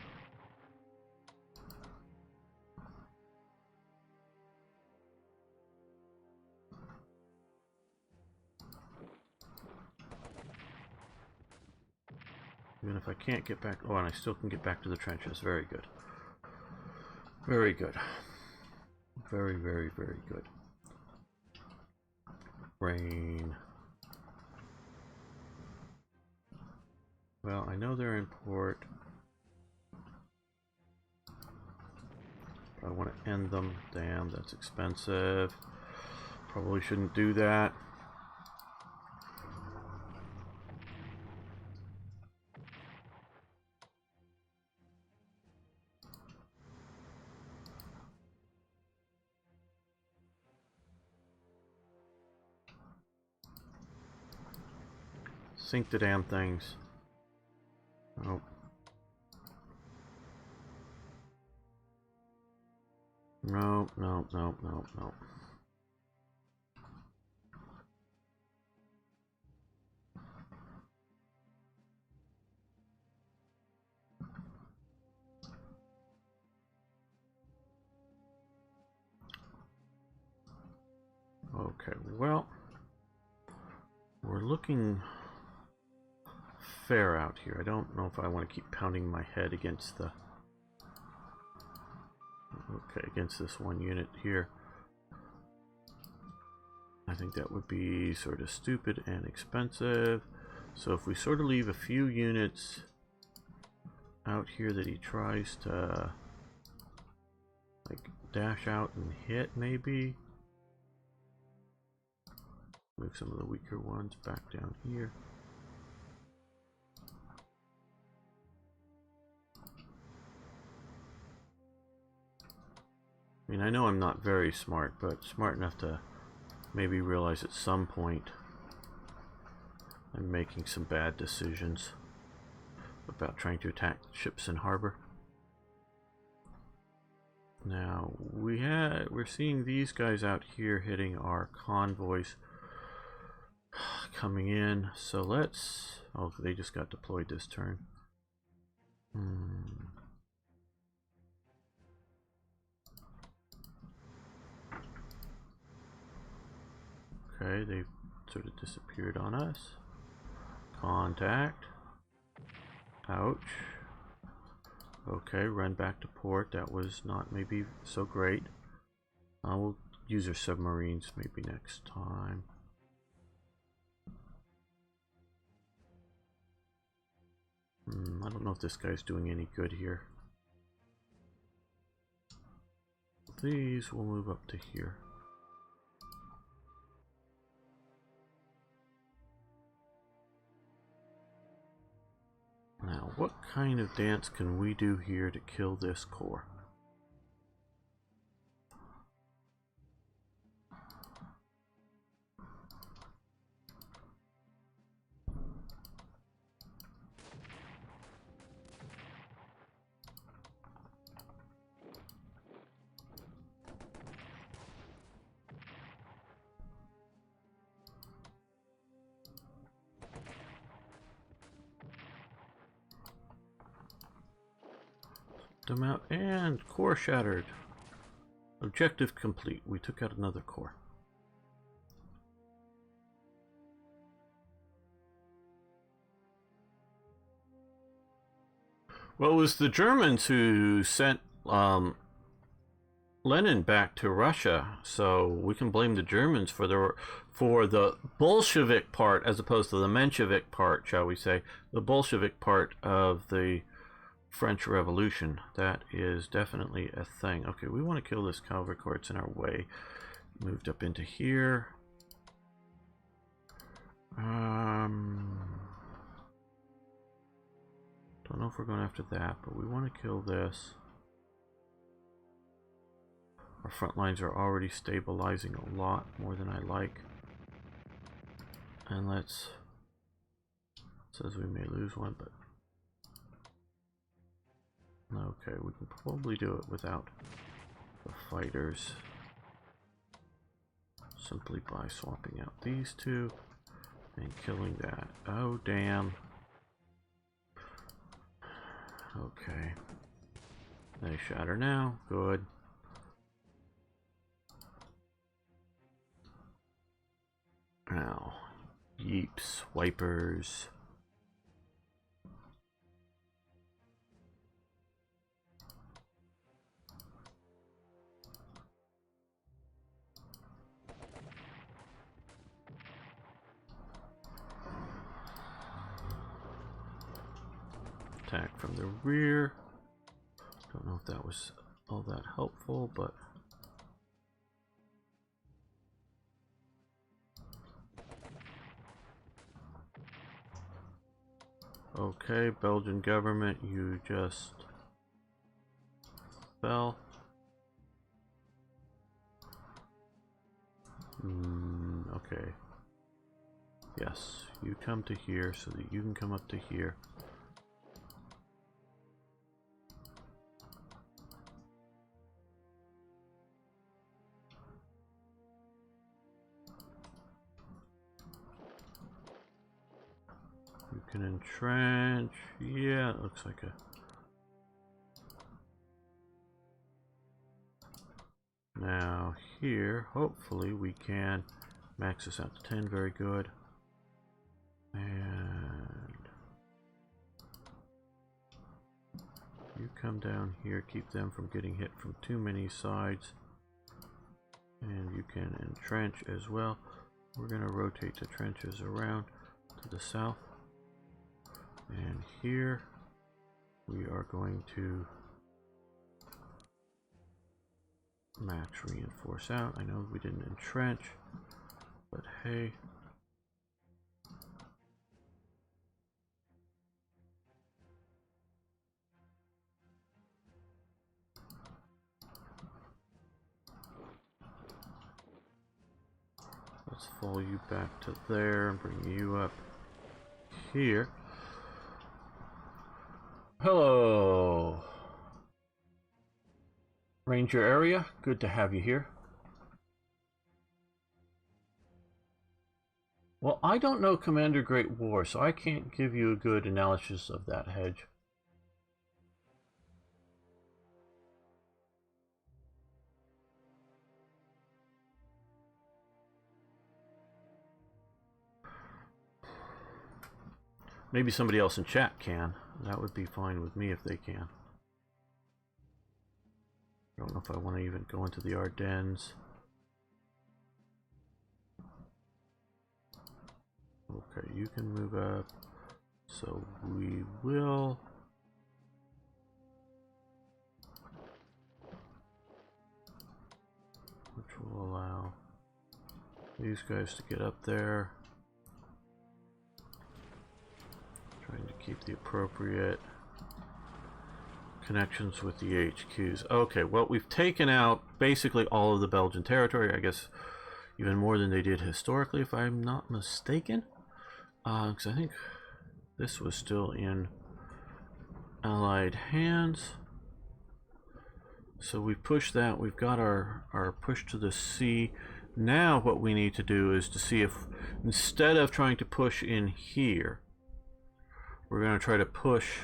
Even if I can't get back... Oh, and I still can get back to the trenches. Very good. Very good. Very, very, very good. Rain. Well, I know they're in port. But I want to end them. Damn, that's expensive. Probably shouldn't do that. Sink the damn things. Nope. Nope, nope, nope, nope, nope. Okay, well, we're looking fair out here. I don't know if I want to keep pounding my head against the... Okay, against this one unit here. I think that would be sort of stupid and expensive. So if we sort of leave a few units out here that he tries to like dash out and hit, maybe move some of the weaker ones back down here. I mean, I know I'm not very smart, but smart enough to maybe realize at some point I'm making some bad decisions about trying to attack ships in harbor. Now we're seeing these guys out here hitting our convoys coming in. So let's... Oh, they just got deployed this turn. Okay, they've sort of disappeared on us. Contact. Ouch. Okay, run back to port. That was not maybe so great. We'll use our submarines maybe next time. I don't know if this guy's doing any good here. These will move up to here. Now, what kind of dance can we do here to kill this core? Them out, and core shattered. Objective complete. We took out another core. Well, it was the Germans who sent Lenin back to Russia, so we can blame the Germans for the Bolshevik part as opposed to the Menshevik part, shall we say, the Bolshevik part of the French Revolution. That is definitely a thing. Okay, we want to kill this cavalry corps. It's in our way. Moved up into here. Don't know if we're going after that, but we want to kill this. Our front lines are already stabilizing a lot more than I like. And let's... It says we may lose one, but... Okay, we can probably do it without the fighters. Simply by swapping out these two and killing that. Oh, damn. Okay. They shatter now. Good. Now, yeeps, wipers. Attack from the rear. Don't know if that was all that helpful, but okay, Belgian government, you just fell. Okay. Yes, you come to here so that you can come up to here. You can entrench. Yeah, it looks like a... Now here, hopefully we can Max this out to 10, very good. And you come down here, keep them from getting hit from too many sides. And you can entrench as well. We're going to rotate the trenches around to the south. And here we are going to match reinforce out. I know we didn't entrench, but hey. Let's follow you back to there and bring you up here. Hello, Ranger area. Good to have you here. Well, I don't know Commander Great War, so I can't give you a good analysis of that hedge. Maybe somebody else in chat can. That would be fine with me if they can. I don't know if I want to even go into the Ardennes. Okay, you can move up. So we will. Which will allow these guys to get up there. Trying to keep the appropriate connections with the HQs. Okay, well, we've taken out basically all of the Belgian territory, I guess even more than they did historically, if I'm not mistaken. Because I think this was still in Allied hands. So we pushed that. We've got our push to the sea. Now what we need to do is to see if, instead of trying to push in here, we're going to try to push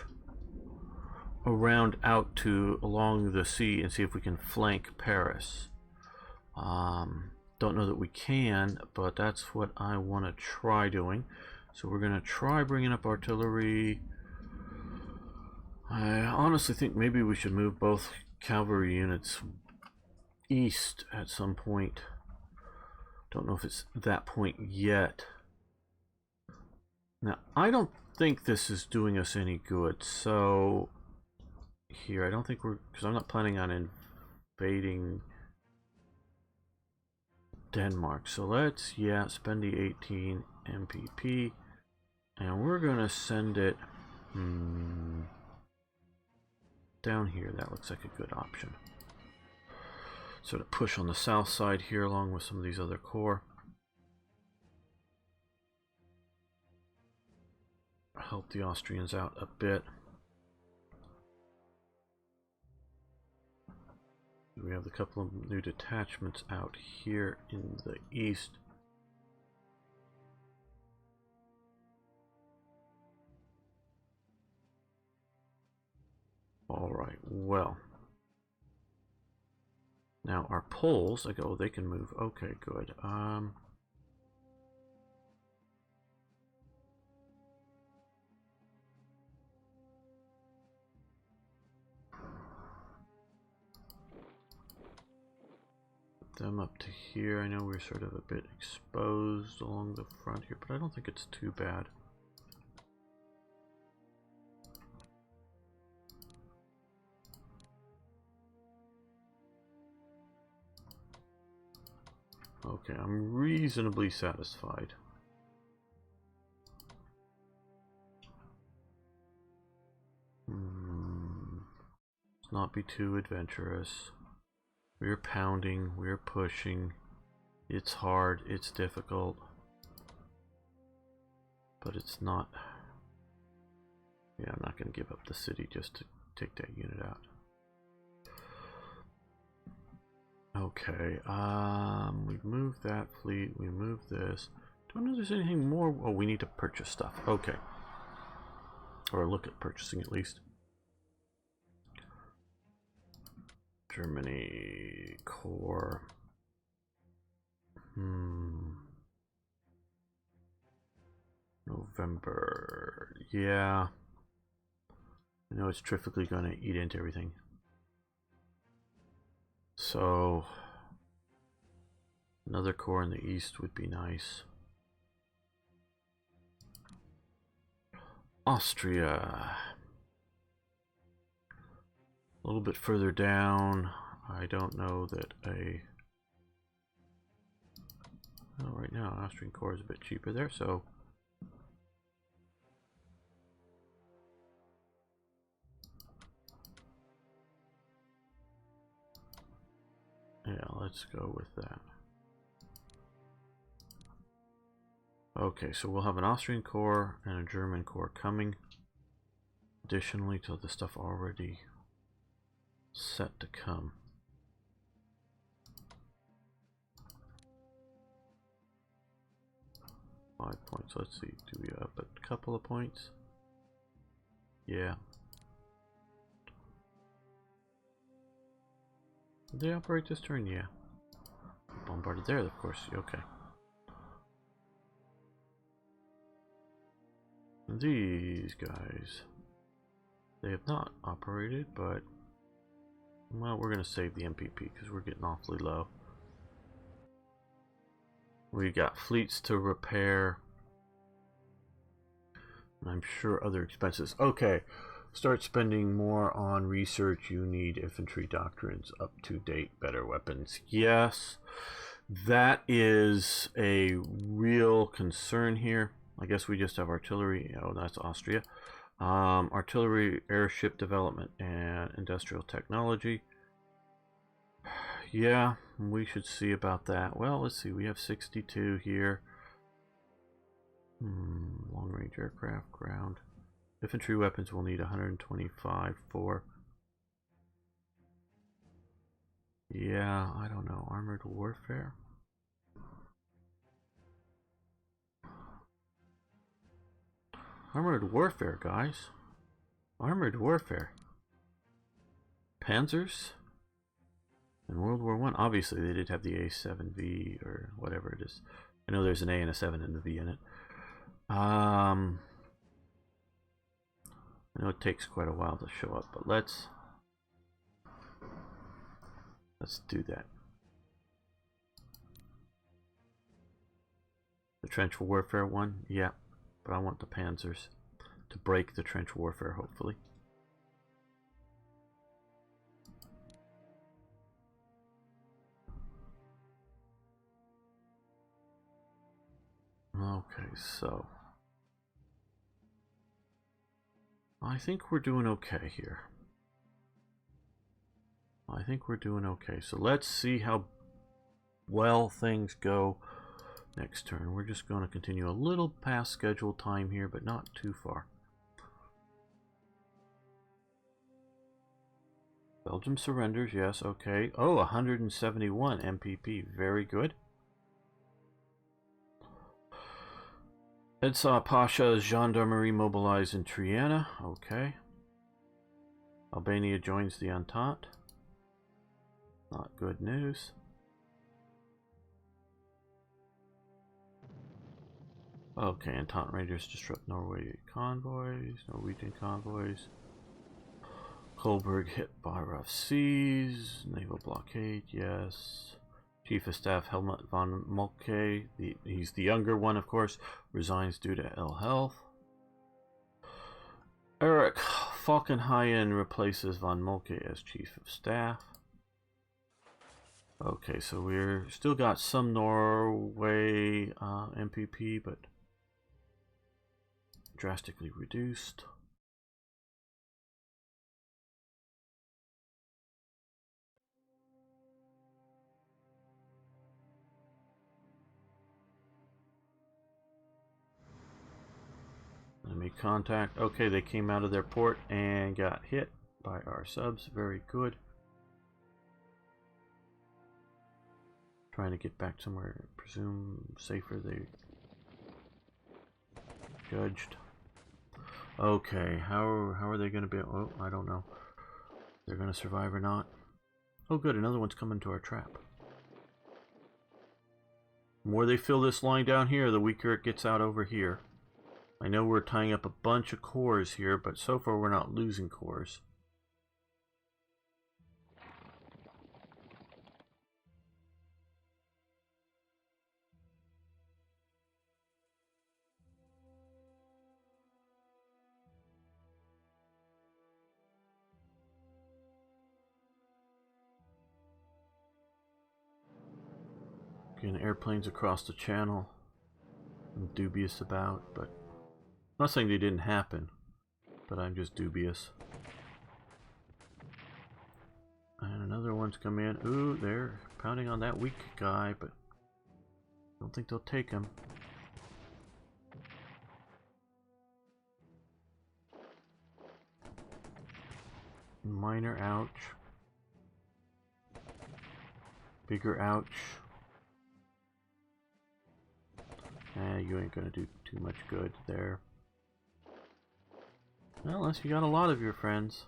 around out to along the sea and see if we can flank Paris. Don't know that we can, but that's what I want to try doing. So we're going to try bringing up artillery. I honestly think maybe we should move both cavalry units east at some point. Don't know if it's that point yet. Now, I don't think this is doing us any good. So here, I don't think we're, because I'm not planning on invading Denmark. So let's, spend the 18 MPP, and we're gonna send it down here. That looks like a good option. So to push on the south side here along with some of these other corps. Help the Austrians out a bit. We have a couple of new detachments out here in the east. All right, well. Now our Poles, they can move. Okay, good. Them up to here. I know we're sort of a bit exposed along the front here, but I don't think it's too bad. Okay, I'm reasonably satisfied. Let's not be too adventurous. We're pounding, we're pushing. It's hard, it's difficult. But it's not... Yeah, I'm not going to give up the city just to take that unit out. Okay, we've moved that fleet, we moved this. Don't know if there's anything more. Oh, we need to purchase stuff. Okay. Or look at purchasing at least. Germany core. November. Yeah. I know it's terrifically going to eat into everything. So another corps in the east would be nice. Austria. A little bit further down. I don't know that a... Well, right now, Austrian corps is a bit cheaper there, so... Yeah, let's go with that. Okay, so we'll have an Austrian corps and a German corps coming. Additionally to the stuff already set to come. Five points. Let's see. Do we up a couple of points? Yeah. Did they operate this turn? Yeah. Bombarded there, of course. Okay. These guys, they have not operated, but well, we're going to save the MPP because we're getting awfully low. We got fleets to repair, and I'm sure other expenses. Okay, start spending more on research. You need infantry doctrines, up to date, better weapons. Yes, that is a real concern here. I guess we just have artillery. Oh, that's Austria. Artillery, airship development, and industrial technology. Yeah, we should see about that. Well, let's see. We have 62 here. Long-range aircraft, ground. Infantry weapons will need 125 for. Yeah, I don't know. Armored warfare. Armored warfare, guys. Armored warfare. Panzers? In World War I, obviously they did have the A7V or whatever it is. I know there's an A and a 7 and a V in it. I know it takes quite a while to show up, but let's do that. The trench warfare one, yeah, but I want the Panzers to break the trench warfare, hopefully. Okay, so I think we're doing okay here. I think we're doing okay. So let's see how well things go next turn. We're just going to continue a little past scheduled time here, but not too far. Belgium surrenders, yes, okay. Oh, 171 MPP, very good. Edsa Pasha's gendarmerie mobilized in Triana. Okay. Albania joins the Entente. Not good news. Okay, Entente Rangers disrupt Norway convoys, Norwegian convoys. Kolberg hit by rough seas. Naval blockade, yes. Chief of Staff Helmut von Moltke, he's the younger one, of course, resigns due to ill health. Eric Falkenhayn replaces von Moltke as Chief of Staff. Okay, so we're still got some Norway MPP, but drastically reduced. Enemy contact. Okay, they came out of their port and got hit by our subs. Very good. Trying to get back somewhere, presume safer. They judged. Okay, how are they going to be? Oh, I don't know. They're going to survive or not. Oh, good. Another one's coming to our trap. The more they fill this line down here, the weaker it gets out over here. I know we're tying up a bunch of cores here, but so far we're not losing cores. Getting airplanes across the channel, I'm dubious about, but I'm not saying they didn't happen, but I'm just dubious. And another one's come in. Ooh, they're pounding on that weak guy, but I don't think they'll take him. Minor ouch. Bigger ouch. You ain't gonna do too much good there. Well, unless you got a lot of your friends.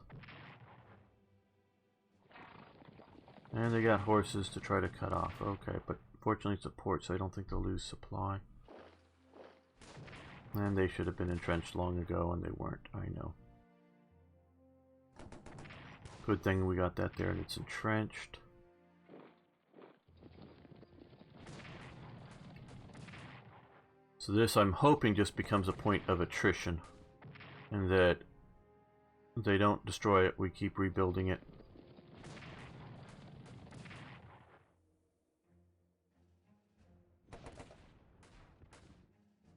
And they got horses to try to cut off. Okay, but fortunately it's a port, so I don't think they'll lose supply. And they should have been entrenched long ago, and they weren't, I know. Good thing we got that there and it's entrenched. So this, I'm hoping, just becomes a point of attrition. And that they don't destroy it, we keep rebuilding it.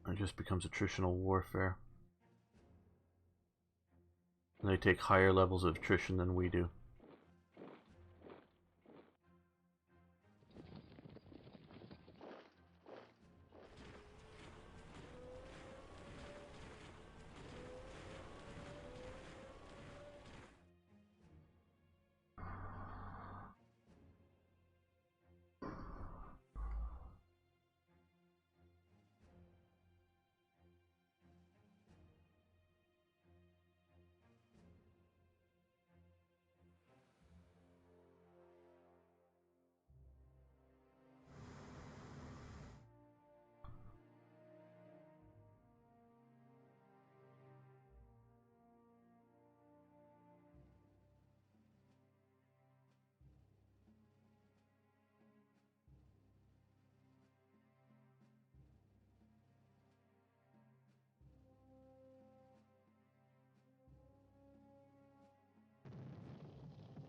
It just becomes attritional warfare. And they take higher levels of attrition than we do.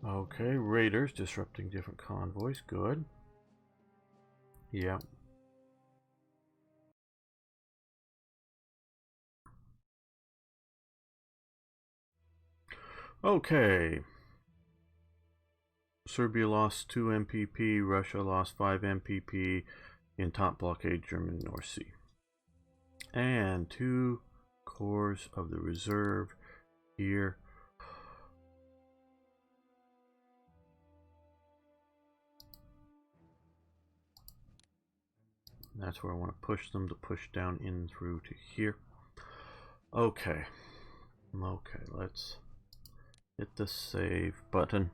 Okay, raiders disrupting different convoys. Good. Yeah. Okay. Serbia lost 2 MPP. Russia lost 5 MPP in top blockade German North Sea. And 2 corps of the reserve here. That's where I want to push them, to push down in through to here. Okay. Okay, let's hit the save button.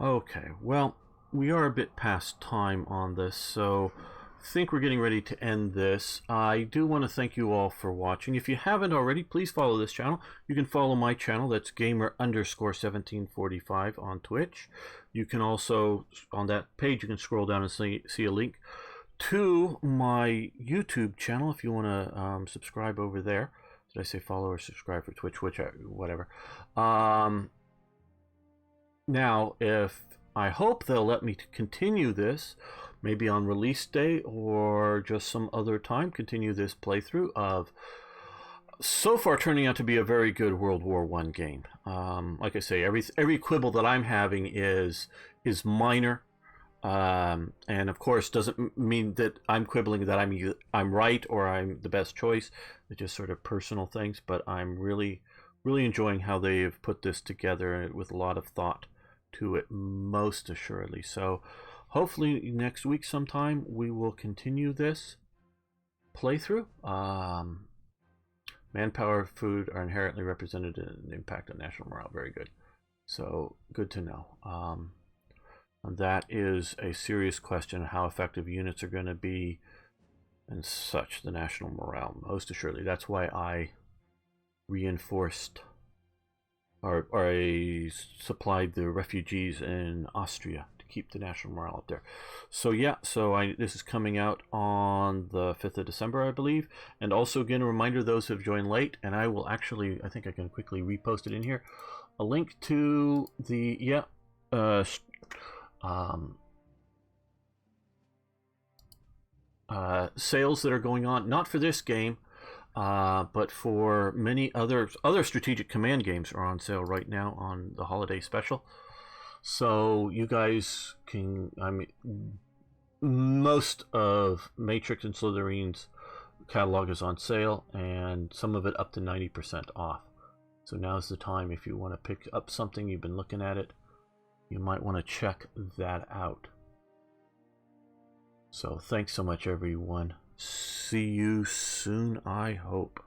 Okay, well, we are a bit past time on this, so I think we're getting ready to end this. I do want to thank you all for watching. If you haven't already, please follow this channel. You can follow my channel, that's gamer_1745 on Twitch. You can also, on that page, you can scroll down and see a link to my YouTube channel if you want to subscribe over there. Did I say follow or subscribe for Twitch, whatever. Now, I hope they'll let me continue this, maybe on release day or just some other time, continue this playthrough of so far turning out to be a very good World War I game. Like I say, every quibble that I'm having is minor, and of course doesn't mean that I'm quibbling that I'm right or I'm the best choice. It's just sort of personal things, but I'm really enjoying how they have put this together with a lot of thought to it, most assuredly. So hopefully next week sometime we will continue this playthrough. Manpower, food are inherently represented in an impact on national morale. Very good. So good to know. And that is a serious question, how effective units are going to be and such, the national morale, most assuredly. That's why I reinforced or I supplied the refugees in Austria to keep the national morale up there. So yeah, this is coming out on the 5th of December, I believe. And also, again, a reminder, those who have joined late, and I will actually, I think I can quickly repost it in here, a link to the, sales that are going on, not for this game, but for many other strategic command games are on sale right now on the holiday special. So you guys can, I mean, most of Matrix and Slytherin's catalog is on sale, and some of it up to 90% off. So now's the time, if you want to pick up something, you've been looking at it, you might want to check that out. So thanks so much, everyone. See you soon, I hope.